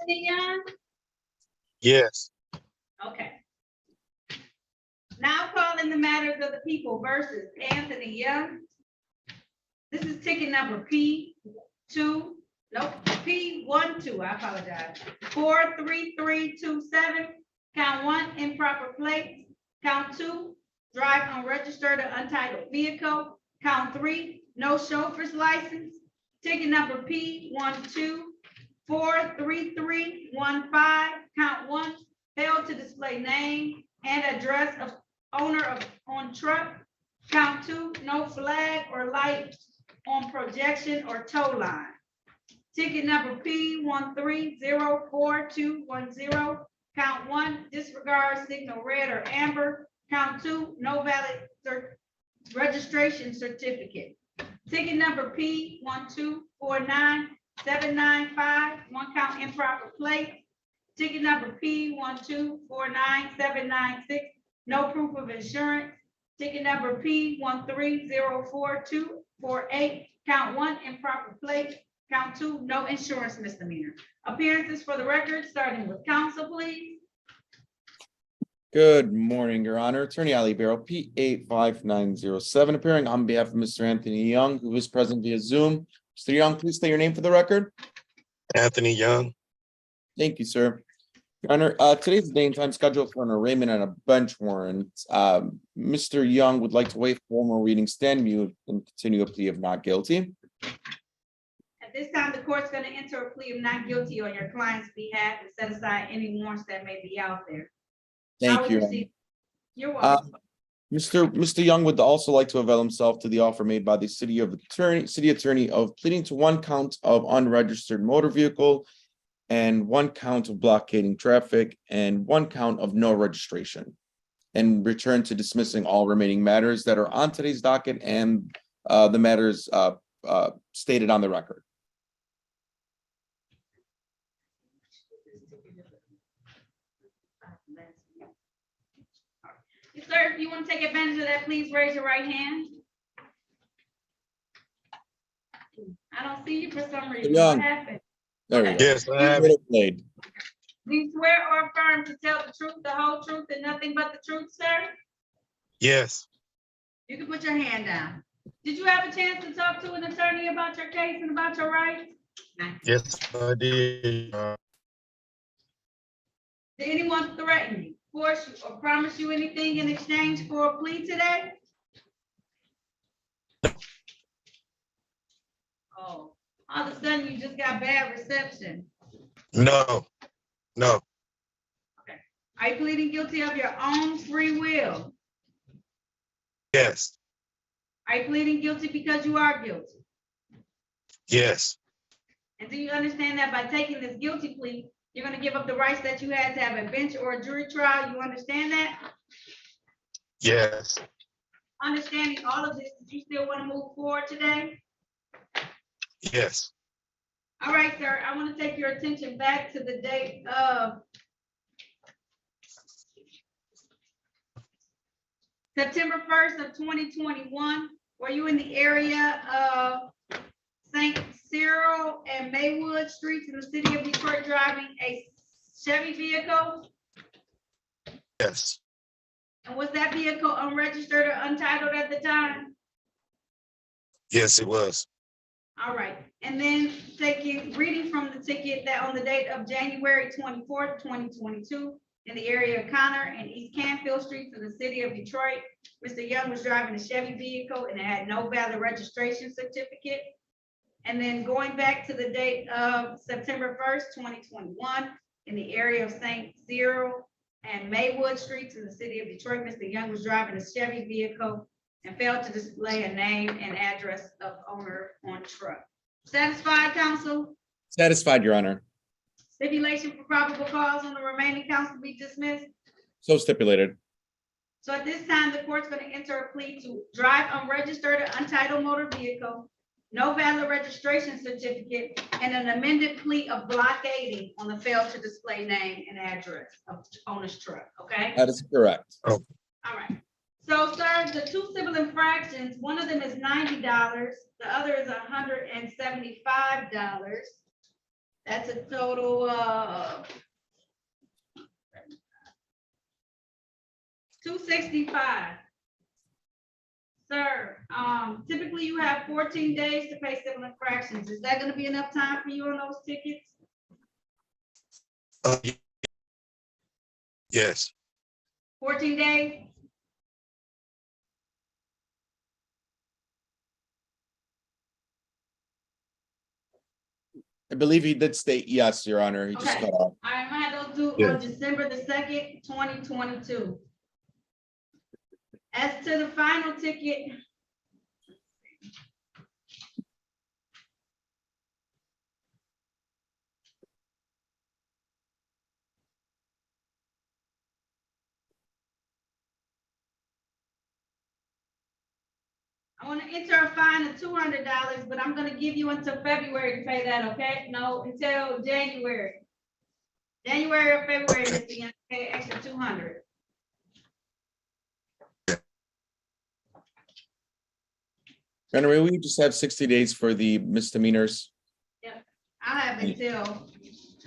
Anthony Young? Yes. Okay. Now calling the matters of the people versus Anthony Young. This is ticket number P12, I apologize. 43327, count 1, improper plates. Count 2, drive unregistered or untitled vehicle. Count 3, no chauffeur's license. Ticket number P12433315, count 1, failed to display name and address of owner of on truck. Count 2, no flag or light on projection or tow line. Ticket number P13042210, count 1, disregard signal red or amber. Count 2, no valid registration certificate. Ticket number P1249795, 1 count improper plate. Ticket number P1249796, no proof of insurance. Ticket number P130428, count 1 improper plate. Count 2, no insurance misdemeanor. Appearances for the record, starting with counsel, please. Good morning, Your Honor. Attorney Ali Barrow, P85907, appearing on behalf of Mr. Anthony Young, who is present via Zoom. Mr. Young, please state your name for the record. Anthony Young. Thank you, sir. Your Honor, today's the day and time scheduled for an arraignment and a bench warrant. Mr. Young would like to waive formal reading, stand mute, and continue a plea of not guilty. At this time, the court's going to enter a plea of not guilty on your client's behalf and set aside any warrants that may be out there. Thank you. You're welcome. Mr. Young would also like to avail himself to the offer made by the city attorney of pleading to 1 count of unregistered motor vehicle and 1 count of blockading traffic and 1 count of no registration, and return to dismissing all remaining matters that are on today's docket and the matters stated on the record. Sir, if you want to take advantage of that, please raise your right hand. I don't see you for some reason. Young. What happened? There we go. Yes, I have it. Do you swear or affirm to tell the truth, the whole truth, and nothing but the truth, sir? Yes. You can put your hand down. Did you have a chance to talk to an attorney about your case and about your rights? Yes, I did. Did anyone threaten you, force you, or promise you anything in exchange for a plea today? Oh, all of a sudden you just got bad reception. No. Are you pleading guilty of your own free will? Yes. Are you pleading guilty because you are guilty? Yes. And do you understand that by taking this guilty plea, you're going to give up the rights that you had to have a bench or a jury trial? You understand that? Yes. Understanding all of this, do you still want to move forward today? Yes. All right, sir, I want to take your attention back to the date of September 1st of 2021. Were you in the area of St. Cyril and Maywood Streets in the city of Detroit driving a Chevy vehicle? Yes. And was that vehicle unregistered or untitled at the time? Yes, it was. All right, and then reading from the ticket that on the date of January 24th, 2022, in the area of Connor and East Canfield Streets in the city of Detroit, Mr. Young was driving a Chevy vehicle and it had no valid registration certificate. And then going back to the date of September 1st, 2021, in the area of St. Cyril and Maywood Streets in the city of Detroit, Mr. Young was driving a Chevy vehicle and failed to display a name and address of owner on truck. Satisfied, counsel? Satisfied, Your Honor. Stipulation for probable cause on the remaining counts to be dismissed. So stipulated. So at this time, the court's going to enter a plea to drive unregistered or untitled motor vehicle, no valid registration certificate, and an amended plea of blockading on the failed to display name and address of owner's truck, okay? That is correct. All right. So, sir, the 2 civil infractions, one of them is $90, the other is $175. That's a total of $265. Sir, typically you have 14 days to pay civil infractions. Is that going to be enough time for you on those tickets? Yes. 14 days? I believe he did state yes, Your Honor. He just Okay. cut off. All right, I'm gonna have those due Yeah. on December the 2nd, 2022. As to the final ticket. I want to enter a fine of $200, but I'm gonna give you until February to pay that, okay? No, until January. January or February, Mr. Young, pay extra 200. Your Honor, we just have 60 days for the misdemeanors. I have until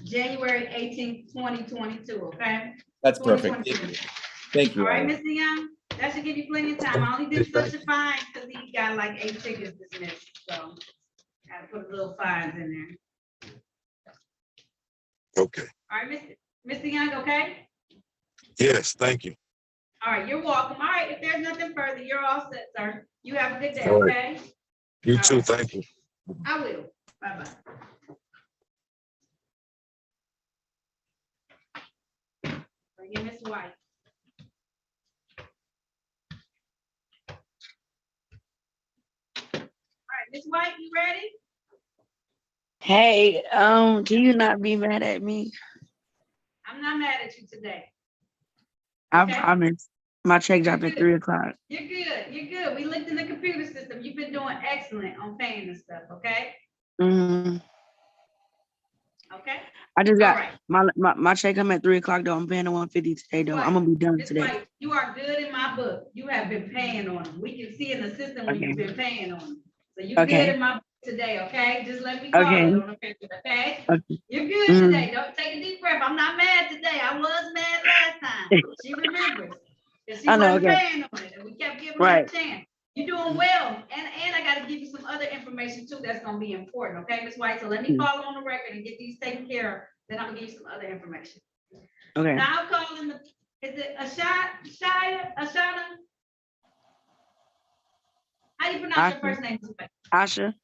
January 18th, 2022, okay? That's perfect. 2022. Thank you. All Your right, Honor. Mr. Young, that should give you plenty of time. I only did such a fine because he got like 8 tickets dismissed, so gotta put little fines in there. Okay. All right, Mr. Young, okay? Yes, thank you. All right, you're welcome. All right, if there's nothing further, you're all set, sir. You have a good day, All right. okay? You All too, right. thank you. I will. Bye-bye. Bring in Ms. White. All right, Ms. White, you ready? Hey, can you not be mad at me? I'm not mad at you today. I Okay. promise. My check dropped You're at good. 3 o'clock. You're good. You're good. We looked in the computer system. You've been doing excellent on paying this stuff, okay? Mhm. Okay? I just All got right. my check come at 3 o'clock though. I'm paying the 150 today though. I'm gonna be done Ms. today. White, you are good in my book. You have been paying on them. We can see in the system when you've Okay. been paying on them. So you're good Okay. in my book today, okay? Just let me call Okay. it on the paper, okay? Okay. You're good Mhm. today. Don't take a deep breath. I'm not mad today. I was mad last time. She remembers. Because she I know. wasn't Okay. paying on it, and we kept giving her a Right. chance. You're doing well, and I gotta give you some other information too that's gonna be important, okay, Ms. White? So let me follow on the record and get these taken care of, then I'm gonna give you some other information. Okay. Now I'm calling is it Ashada? How do you pronounce your Asha. first name? Ms. White? Asha.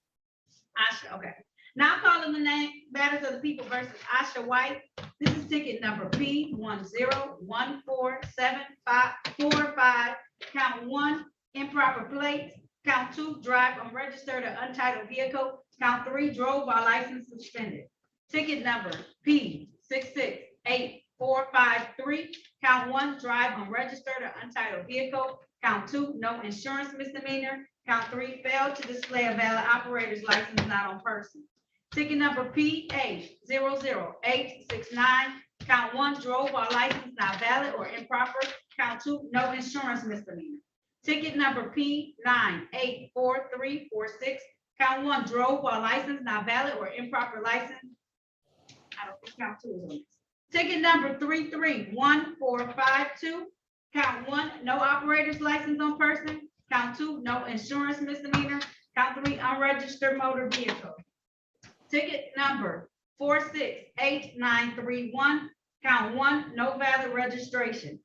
Asha, okay. Now I'm calling the name Matters of the People versus Asha White. This is ticket number P10147545. Count 1, improper plate. Count 2, drive unregistered or untitled vehicle. Count 3, drove while license suspended. Ticket number P668453. Count 1, drive unregistered or untitled vehicle. Count 2, no insurance misdemeanor. Count 3, failed to display a valid operator's license not on person. Ticket number PA00869. Count 1, drove while license not valid or improper. Count 2, no insurance misdemeanor. Ticket number P984346. Count 1, drove while license not valid or improper license. I don't think count 2 is on this. Ticket number 331452. Count 1, no operator's license on person. Count 2, no insurance misdemeanor. Count 3, unregistered motor vehicle. Ticket number 468931. Count 1, no valid registration.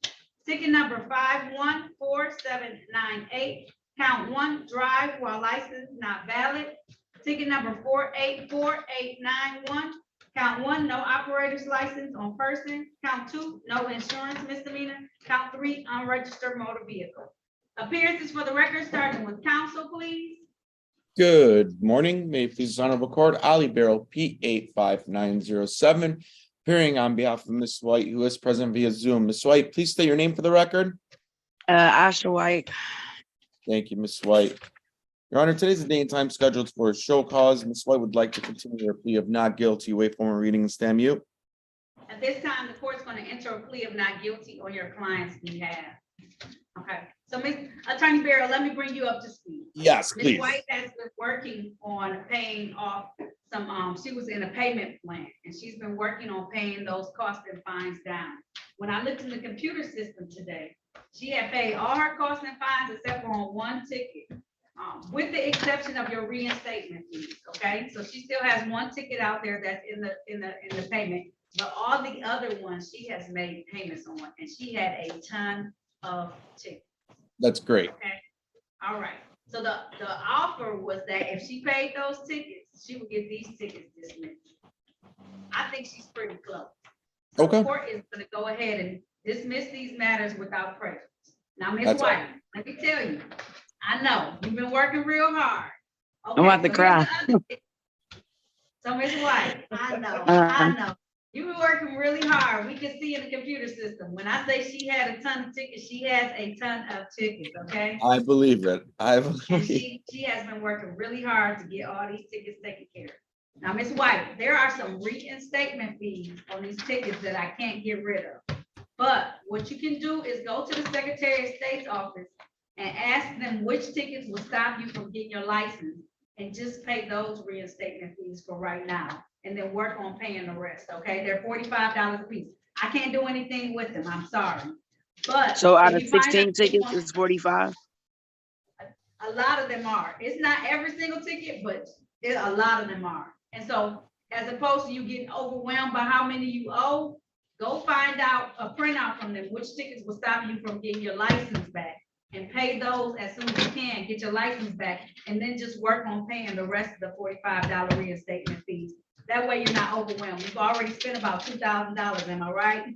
Ticket number 514798. Count 1, drive while license not valid. Ticket number 484891. Count 1, no operator's license on person. Count 2, no insurance misdemeanor. Count 3, unregistered motor vehicle. Appearances for the record, starting with counsel, please. Good morning. May it please the honorable court, Ali Barrel, P85907, appearing on behalf of Ms. White, who is present via Zoom. Ms. White, please state your name for the record. Asha White. Thank you, Ms. White. Your Honor, today's the day and time scheduled for a show cause. Ms. White would like to continue her plea of not guilty. Wait for a reading and stand mute. At this time, the court's going to enter a plea of not guilty on your client's behalf. Okay, so Ms. Attorney Barrow, let me bring you up to speed. Yes, Ms. please. White has been working on paying off some, she was in a payment plan, and she's been working on paying those costs and fines down. When I looked in the computer system today, she had paid all her costs and fines except for on one ticket, with the exception of your reinstatement fees, okay? So she still has one ticket out there that's in the payment, but all the other ones she has made payments on, and she had a ton of tickets. That's great. Okay, all right. So the offer was that if she paid those tickets, she would get these tickets dismissed. I think she's pretty close. So the Okay. court is gonna go ahead and dismiss these matters without prejudice. Now, Ms. That's all. White, let me tell you, I know, you've been working real hard. I'm about to Okay, so here's cry. the other thing. So, Ms. White, I know, you've been working really hard. We can see in the computer system. When I say she had a ton of tickets, she has a ton of tickets, okay? I believe it. I And believe. she has been working really hard to get all these tickets taken care of. Now, Ms. White, there are some reinstatement fees on these tickets that I can't get rid of. But what you can do is go to the Secretary of State's office and ask them which tickets will stop you from getting your license, and just pay those reinstatement fees for right now, and then work on paying the rest, okay? They're $45 a piece. I can't do anything with them, I'm sorry. But So out if of you find out 16 you tickets, want- it's 45. A lot of them are. It's not every single ticket, but a lot of them are. And so, as opposed to you getting overwhelmed by how many you owe, go find out a printout from them, which tickets will stop you from getting your license back. And pay those as soon as you can, get your license back, and then just work on paying the rest of the $45 reinstatement fees. That way you're not overwhelmed. You've already spent about $2,000, am I right?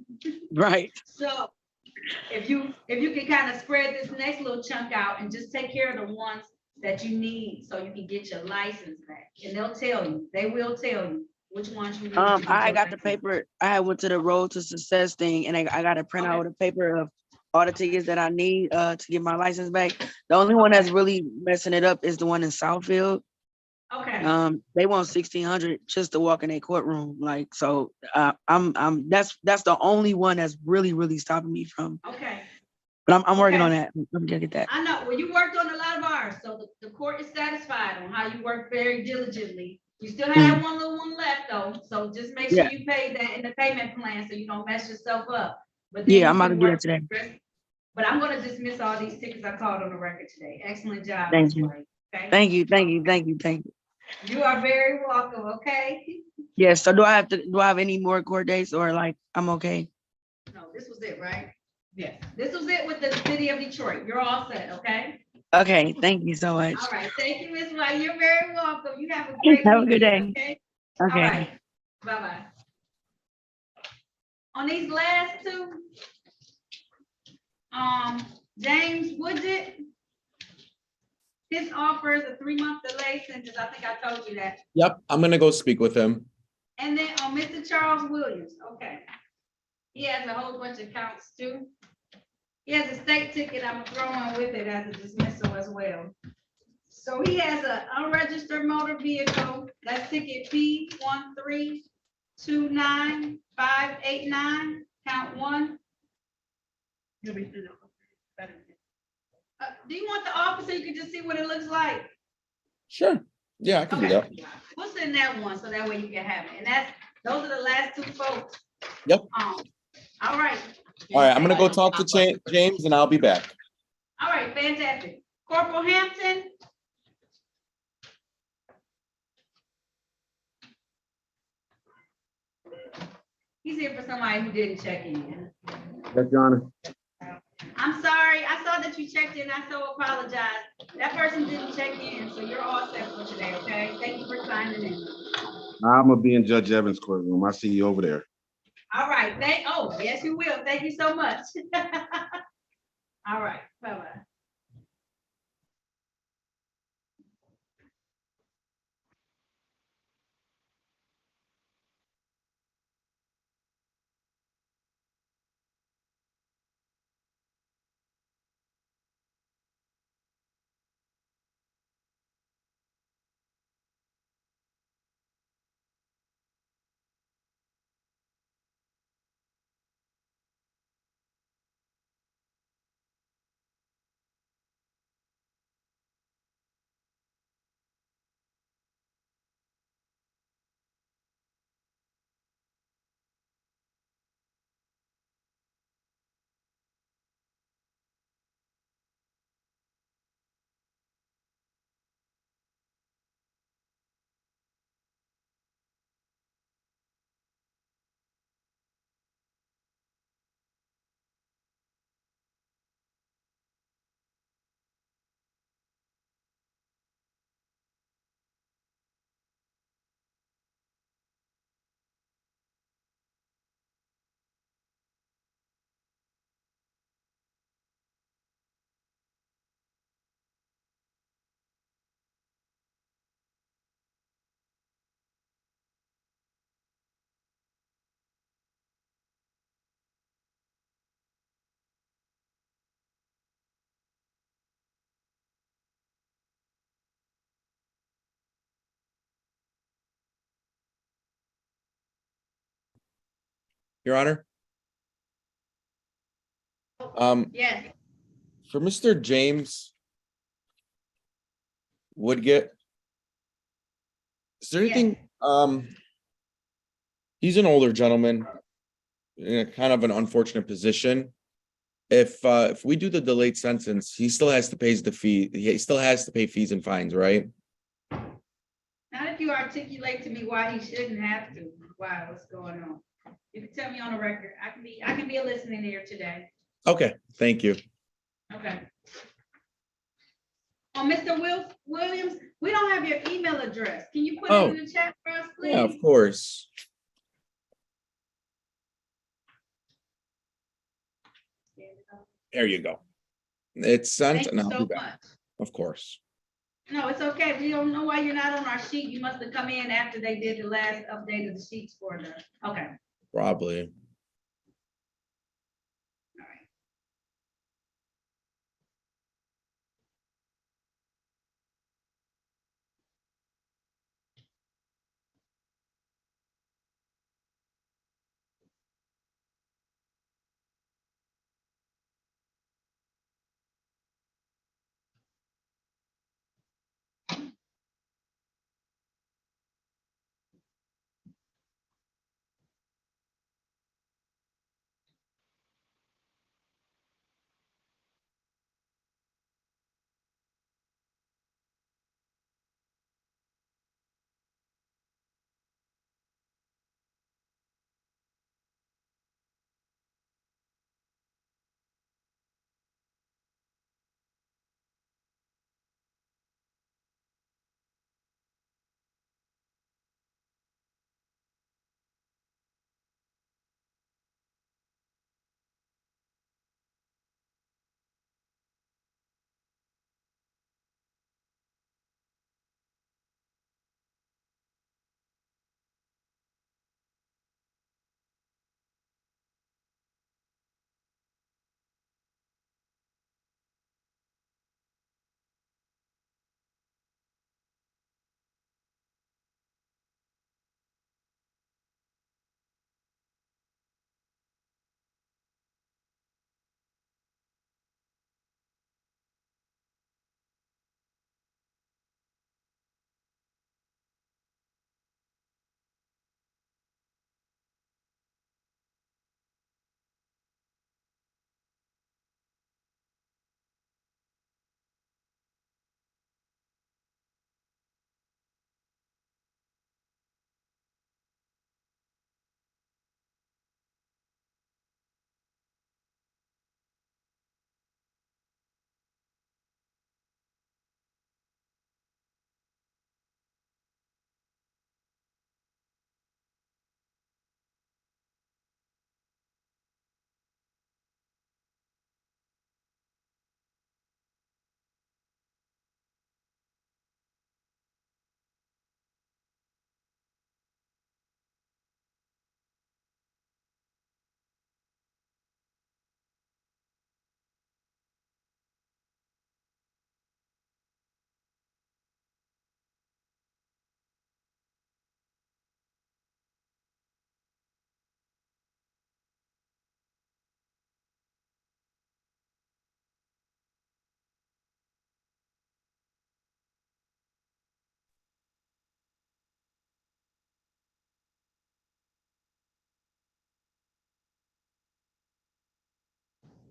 Right. So if you can kind of spread this next little chunk out and just take care of the ones that you need, so you can get your license back. And they will tell you which ones you need. to get I your got the license. paper. I went to the Road to Success thing, and I got a printout with a paper of all the tickets that I need to get my license back. The only one that's really messing it up is the one in Southfield. Okay, They want 1,600 just to walk in a courtroom. Like, so that's the only one that's really stopping me from. okay. But I'm working Okay. on that. I'm gonna get that. I know, well, you worked on a lot of ours, so the court is satisfied on how you worked very diligently. You still have one little one left though, so just make sure Yeah. you pay that in the payment plan so you don't mess yourself up. But then Yeah, you I'm about can to do work that today. the rest. But I'm gonna dismiss all these tickets I called on the record today. Excellent job. Thank Ms. you. White. Okay? Thank you. You are very welcome, okay? Yes. So do I have any more court dates, or like I'm okay? No, this was it, right? Yes. This was it with the city of Detroit. You're all set, okay? Okay. Thank you so much. All right, thank you, Ms. White. You're very welcome. You have a great Have a good weekend, day. okay? All Okay. right, bye-bye. On these last two, James Woodget, his offer is a 3-month delay sentence. I think I told you that. Yep, I'm gonna go speak with him. And then on Mr. Charles Williams, okay. He has a whole bunch of counts too. He has a state ticket I'm throwing with it as a dismissal as well. So he has an unregistered motor vehicle, that's ticket P 1329589, count 1. Do you want the officer? You can just see what it looks like. Sure. Yeah, I can do that. We'll send that one so that way you can have it. And those are the last two folks. Yep. All right. All right, I'm gonna go talk to James and I'll be back. All right, fantastic. Corporal Hampton. He's here for somebody who didn't check in. Yes, Your Honor. I'm sorry, I saw that you checked in. I so apologize. That person didn't check in, so you're all set for today, okay? Thank you for signing in. I'm gonna be in Judge Evans' courtroom. I see you over there. All right, yes, you will. Thank you so much. All right, bye-bye. Your Honor. Yes, For Mr. James Woodgett, is there Yes. anything, he's an older gentleman in a kind of an unfortunate position. If we do the delayed sentence, he still has to pay the fee. He still has to pay fees and fines, right? Not if you articulate to me why he shouldn't have to, why, what's going on. You can tell me on the record. I can be a listening ear today. Okay, thank you. Okay. Oh, Mr. Williams, we don't have your email address. Can you put it in the chat for us, please? Yeah, of course. There you go. It's sent. Thank and you I'll so do that. much. Of course. No, it's okay. We don't know why you're not on our sheet. You must have come in after they did the last update of the sheets for the, okay. Probably.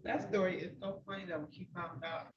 That story is so funny that when she found out.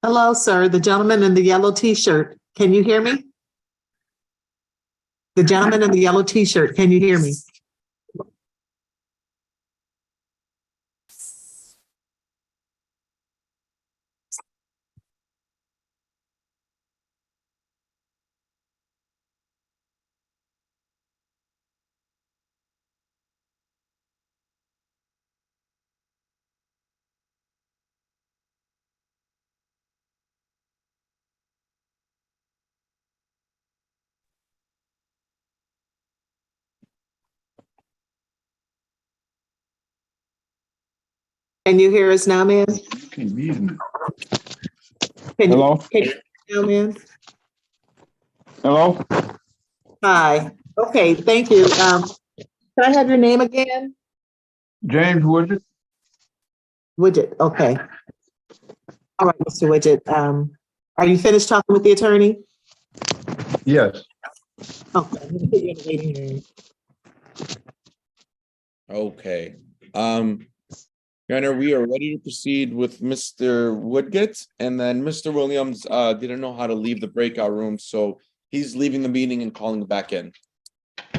Hello, sir. The gentleman in the yellow T-shirt. Can you hear me? The gentleman in the yellow T-shirt. Can you hear me? Can you hear us now, ma'am? Hello? Can you hear me now, ma'am? Hello? Hi. Okay, thank you. Can I have your name again? James Woodard? Widget, okay. All right, Mr. Widget, are you finished talking with the attorney? Yes. Okay. I'm gonna put you in the waiting room. Okay. Your Honor, we are ready to proceed with Mr. Woodgett, and then Mr. Williams didn't know how to leave the breakout room, so he's leaving the meeting and calling back in.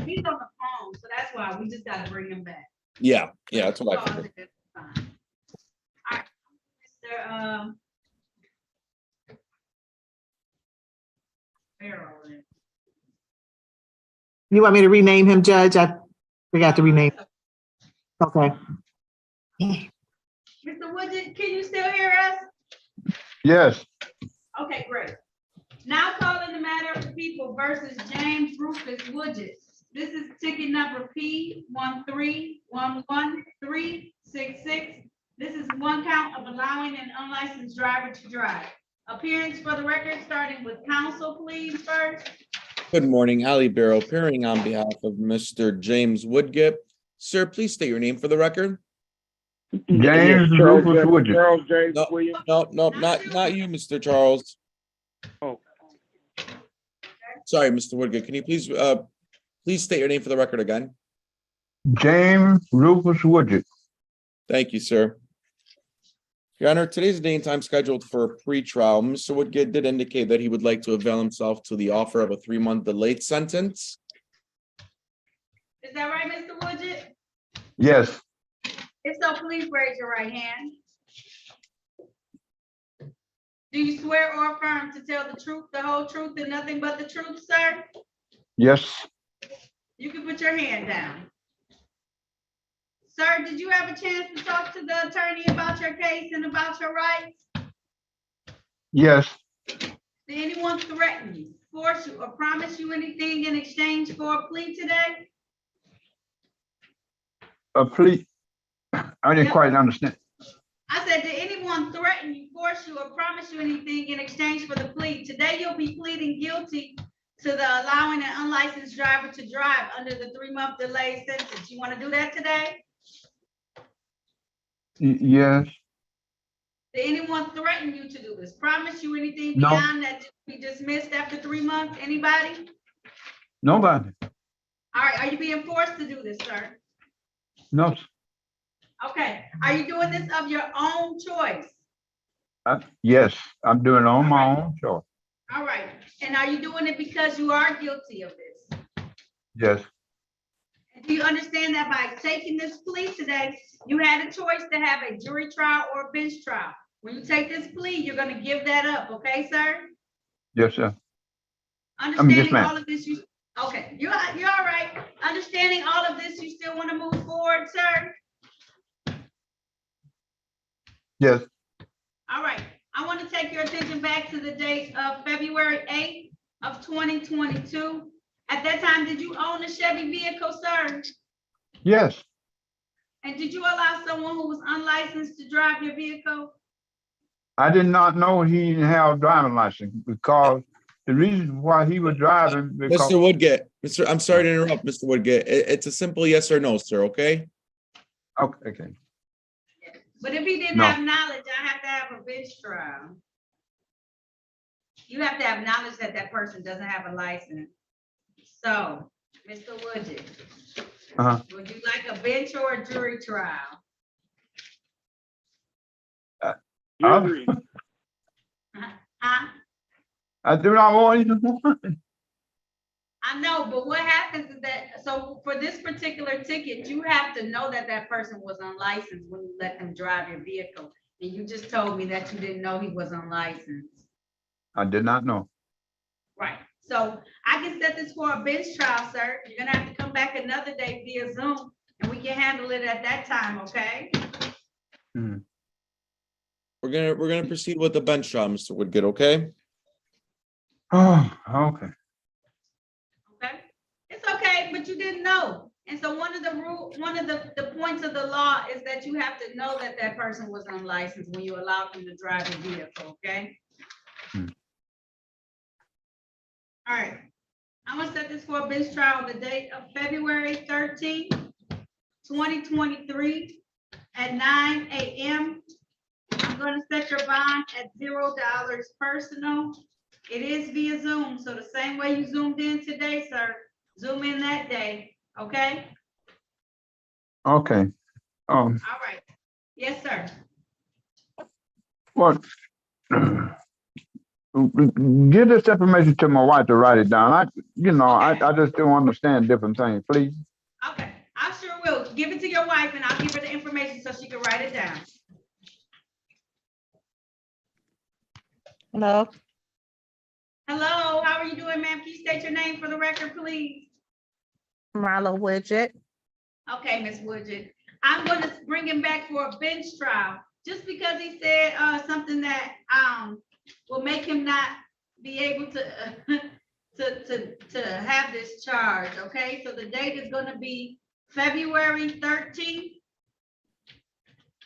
He's on the phone, so that's why we just gotta bring him back. Yeah, that's what I figured. All right, Mr. Farrell. You want me to rename him, Judge? I forgot to rename. Okay. Mr. Woodard, can you still hear us? Yes. Okay, great. Now calling the matter of the people versus James Rufus Woodard. This is ticket number P 1311366. This is one count of allowing an unlicensed driver to drive. Appearance for the record, starting with counsel, please, first. Good morning, Ali Barrow, appearing on behalf of Mr. James Woodgett. Sir, please state your name for the record. James Rufus Woodard. No, not you, Mr. Charles. Oh. Sorry, Mr. Woodgett. Can you please state your name for the record again? James Rufus Woodard. Thank you, sir. Your Honor, today's the day and time scheduled for a pretrial. Mr. Woodgett did indicate that he would like to avail himself to the offer of a 3-month delayed sentence. Is that right, Mr. Woodard? Yes. If so, please raise your right hand. Do you swear or affirm to tell the truth, the whole truth, and nothing but the truth, sir? Yes. You can put your hand down. Sir, did you have a chance to talk to the attorney about your case and about your rights? Yes. Did anyone threaten you, force you, or promise you anything in exchange for a plea today? A plea. I didn't quite understand. I said, did anyone threaten you, force you, or promise you anything in exchange for the plea? Today, you'll be pleading guilty to the allowing an unlicensed driver to drive under the 3-month delay sentence. You want to do that today? Yes. Did anyone threaten you to do this? Promise you anything No. beyond that to be dismissed after 3 months? Anybody? Nobody. All right, are you being forced to do this, sir? No. Okay, are you doing this of your own choice? Yes, I'm doing it on my own choice. All right, and are you doing it because you are guilty of this? Yes. And do you understand that by taking this plea today, you had a choice to have a jury trial or a bench trial? When you take this plea, you're gonna give that up, okay, sir? Yes, sir. Understanding ma'am. all of this, okay, you're all right. Understanding all of this, you still want to move forward, sir? Yes. All right, I want to take your attention back to the date of February 8th of 2022. At that time, did you own a Chevy vehicle, sir? Yes. And did you allow someone who was unlicensed to drive your vehicle? I did not know he didn't have a driving license because the reason why he was driving because Mr. Woodgett, I'm sorry to interrupt, Mr. Woodgett. It's a simple yes or no, sir, okay? okay. But if he didn't No. have knowledge, I have to have a bench trial. You have to have knowledge that that person doesn't have a license. So, Mr. Woodgett, would you like a bench or a jury trial? Huh? I do not want either one. I know, but what happens is that, so for this particular ticket, you have to know that that person was unlicensed when you let them drive your vehicle. And you just told me that you didn't know he was unlicensed. I did not know. Right, so I can set this for a bench trial, sir. You're gonna have to come back another day via Zoom, and we can handle it at that time, okay? Mhm. We're gonna proceed with the bench trial, Mr. Woodgate, okay? Oh, okay. Okay, it's okay, but you didn't know. And so one of the points of the law is that you have to know that that person was unlicensed when you allow them to drive a vehicle, okay? All right, I'm gonna set this for a bench trial, the date of February 13th, 2023 at 9 a.m. I'm gonna set your bond at $0 personal. It is via Zoom, so the same way you zoomed in today, sir, zoom in that day, okay? Okay. All right, yes, sir. What? Give this information to my wife to write it down. I just don't understand different things, please. Okay, I sure will. Give it to your wife and I'll give her the information so she can write it down. Hello. Hello, how are you doing, ma'am? Can you state your name for the record, please? Marlo Widget. Okay, Miss Woodgett. I'm gonna bring him back for a bench trial, just because he said something that will make him not be able to to have this charge, okay? So the date is gonna be February 13th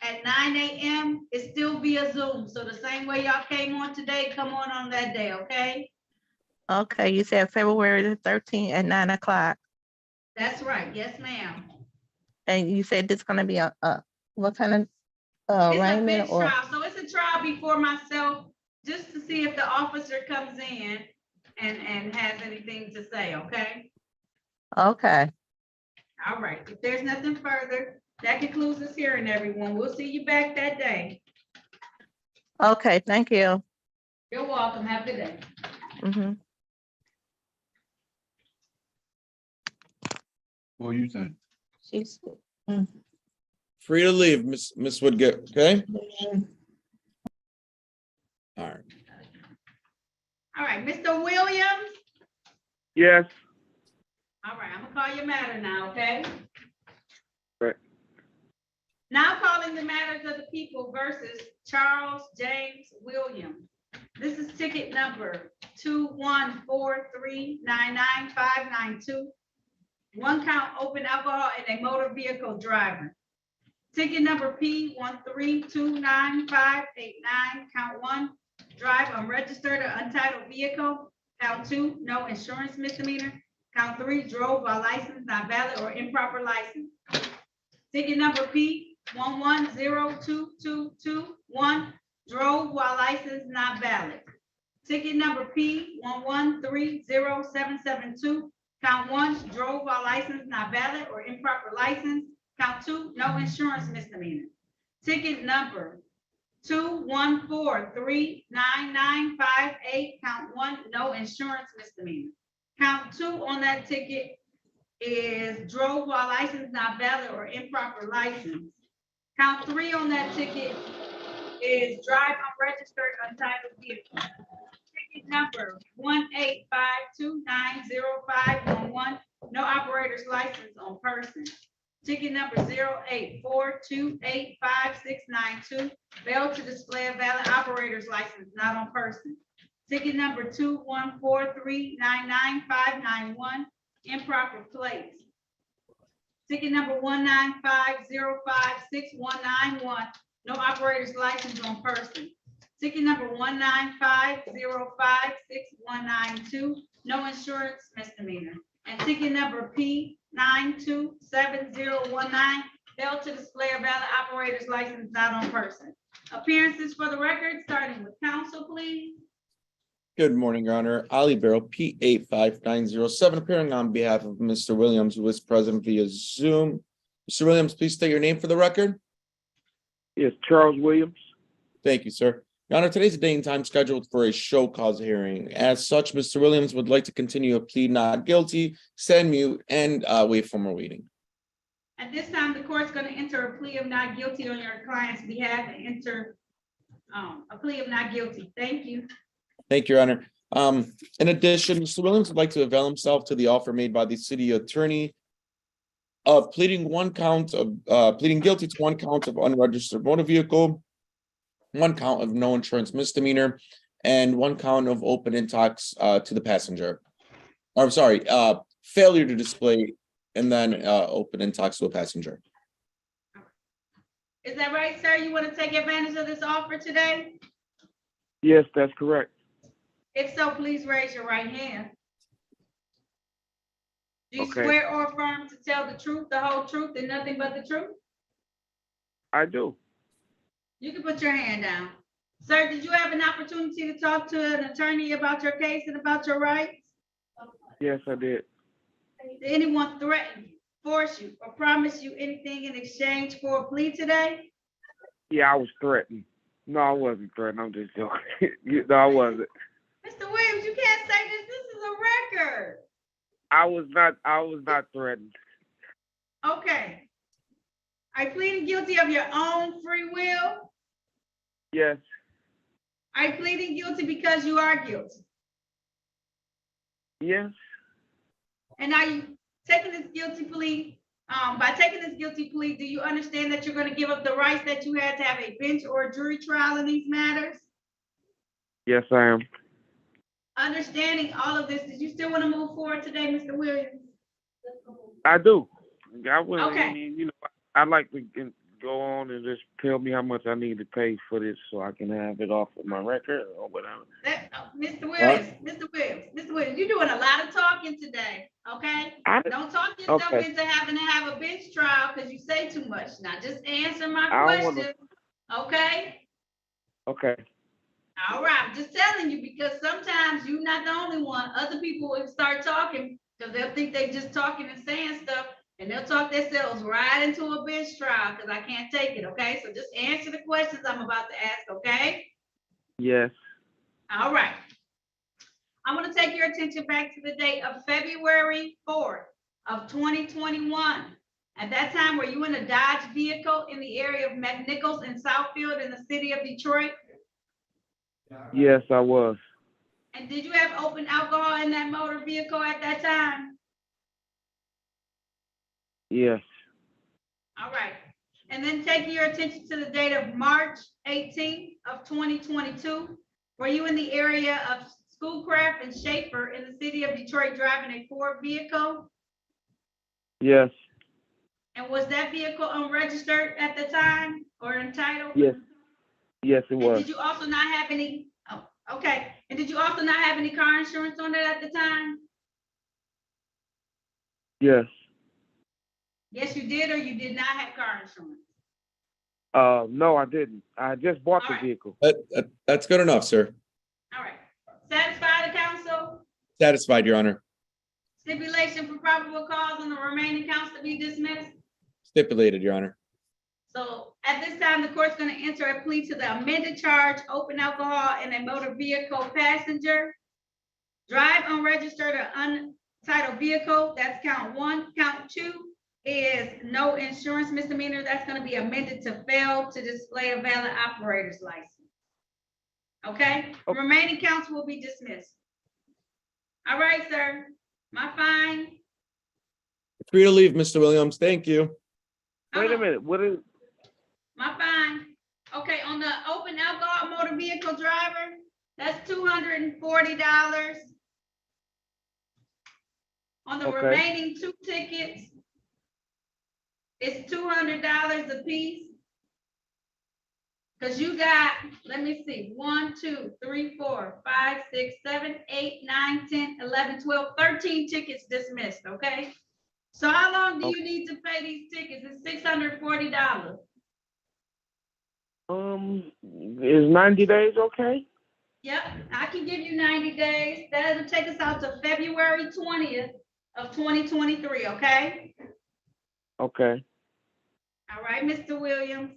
at 9 a.m. It's still via Zoom. So the same way y'all came on today, come on that day, okay? Okay, you said February the 13th at 9 o'clock. That's right. Yes, ma'am. And you said this gonna be a what kind of It's a arraignment bench or? trial. So it's a trial before myself, just to see if the officer comes in and has anything to say, okay? Okay, All right. If there's nothing further, that concludes this hearing, everyone. We'll see you back that day. okay, thank you. You're welcome. Have a good day. Mhm. What you think? She's. Free to leave, Miss Woodgate, okay? All right. All right, Mr. Williams. Yes. All right, I'm gonna call your matter now, okay? Right. Now calling the matters of the people versus Charles James Williams. This is ticket number 214399592. One count open alcohol in a motor vehicle driver. Ticket number P1329589, count 1, drive unregistered or untitled vehicle. Count 2, no insurance misdemeanor. Count 3, drove while license not valid or improper license. Ticket number P1102221, drove while license not valid. Ticket number P1130772, count 1, drove while license not valid or improper license. Count 2, no insurance misdemeanor. Ticket number 2143995, count 1, no insurance misdemeanor. Count 2 on that ticket is drove while license not valid or improper license. Count 3 on that ticket is drive unregistered untitled vehicle. Ticket number 185290511, no operator's license on person. Ticket number 084285692, failed to display a valid operator's license not on person. Ticket number 214399591, improper plates. Ticket number 195056191, no operator's license on person. Ticket number 195056192, no insurance misdemeanor. And ticket number P927019, failed to display a valid operator's license not on person. Appearances for the record, starting with counsel, please. Good morning, Your Honor. Ali Barrow, P85907, appearing on behalf of Mr. Williams, who is present via Zoom. Mr. Williams, please state your name for the record. Yes, Charles Williams. Thank you, sir. Your Honor, today's a day and time scheduled for a show cause hearing. As such, Mr. Williams would like to continue a plea not guilty, stand mute, and waive formal reading. At this time, the court's going to enter a plea of not guilty on your client's behalf and enter a plea of not guilty. Thank you. Thank you, Your Honor. In addition, Mr. Williams would like to avail himself to the offer made by the city attorney of pleading guilty to one count of unregistered motor vehicle, one count of no insurance misdemeanor, and one count of open intox to the passenger. Or I'm sorry, failure to display and then open intox to a passenger. Is that right, sir? You want to take advantage of this offer today? Yes, that's correct. If so, please raise your right hand. Do you Okay. swear or affirm to tell the truth, the whole truth, and nothing but the truth? I do. You can put your hand down. Sir, did you have an opportunity to talk to an attorney about your case and about your rights? Yes, I did. Did anyone threaten you, force you, or promise you anything in exchange for a plea today? Yeah, I was threatened. No, I wasn't threatened. I'm just joking. No, I wasn't. Mr. Williams, you can't say this. This is a record. I was not threatened. Okay. Are you pleading guilty of your own free will? Yes, Are you pleading guilty because you are guilty? yes, And are you taking this guilty plea? By taking this guilty plea, do you understand that you're going to give up the rights that you had to have a bench or a jury trial in these matters? yes, I am. Understanding all of this, did you still want to move forward today, Mr. Williams? I do. I wouldn't, Okay. you know, I'd like to go on and just tell me how much I need to pay for this so I can have it off of my record or whatever. Mr. Williams, Mr. Williams, you're doing a lot of talking today, okay? Don't talk yourself Okay. into having to have a bench trial because you say too much. Now just answer my I don't question, wanna- okay? Okay. All right, I'm just telling you because sometimes you're not the only one. Other people will start talking because they'll think they just talking and saying stuff and they'll talk themselves right into a bench trial because I can't take it, okay? So just answer the questions I'm about to ask, okay? Yes. All right. I want to take your attention back to the date of February 4th of 2021. At that time, were you in a Dodge vehicle in the area of McNichols and Southfield in the city of Detroit? Yes, I was. And did you have open alcohol in that motor vehicle at that time? Yes. All right. And then taking your attention to the date of March 18th of 2022, were you in the area of Schoolcraft and Schaefer in the city of Detroit driving a Ford vehicle? Yes. And was that vehicle unregistered at the time or entitled? Yes. Yes, it And was. did you also not have any, okay. And did you also not have any car insurance on it at the time? Yes. Yes, you did, or you did not have car insurance? No, I didn't. I just bought All the right. vehicle. That's good enough, sir. All right. Satisfied, counsel? Satisfied, Your Honor. Stipulation for probable cause on the remaining counts to be dismissed. Stipulated, Your Honor. So at this time, the court's going to enter a plea to the amended charge, open alcohol in a motor vehicle passenger, drive unregistered or untitled vehicle. That's count one. Count two is no insurance misdemeanor. That's going to be amended to fail to display a valid operator's license. Okay? The remaining counts will be dismissed. All right, sir. My fine. Free to leave, Mr. Williams. Thank you. Wait a minute. What is? My fine. Okay, on the open alcohol motor vehicle driver, that's $240. On the Okay. remaining two tickets, it's $200 a piece. Cause you got, let me see, 1, 2, 3, 4, 5, 6, 7, 8, 9, 10, 11, 12, 13 tickets dismissed, okay? So how long do you need to pay these tickets? It's $640. Is 90 days okay? Yep, I can give you 90 days. That'll take us out to February 20th of 2023, okay? Okay. All right, Mr. Williams.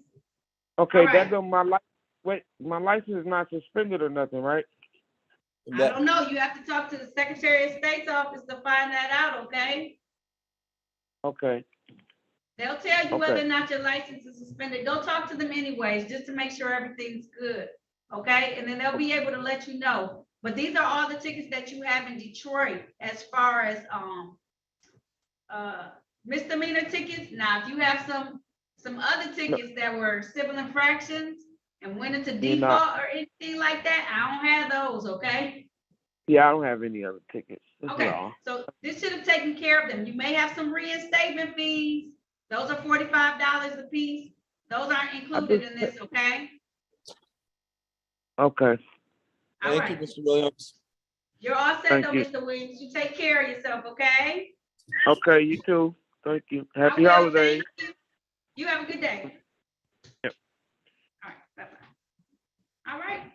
Okay, All right. that don't, my wait, my license is not suspended or nothing, right? I don't know. You have to talk to the Secretary of State's office to find that out, okay? Okay. They'll tell you Okay. whether or not your license is suspended. Go talk to them anyways, just to make sure everything's good, okay? And then they'll be able to let you know. But these are all the tickets that you have in Detroit as far as misdemeanor tickets. Now, if you have some other tickets that were civil infractions and went into default or anything like that, I don't have those, okay? Yeah, I don't have any other tickets. That's Okay, all. so this should have taken care of them. You may have some reinstatement fees. Those are $45 a piece. Those aren't included in this, okay? Okay. All Thank you, right. Mr. Williams. You're all set Thank though, you. Mr. Williams. You take care of yourself, okay? Okay, you too. Thank you. Happy I will. holidays. Thank you. You have a good day. Yep. All right, bye-bye. All right.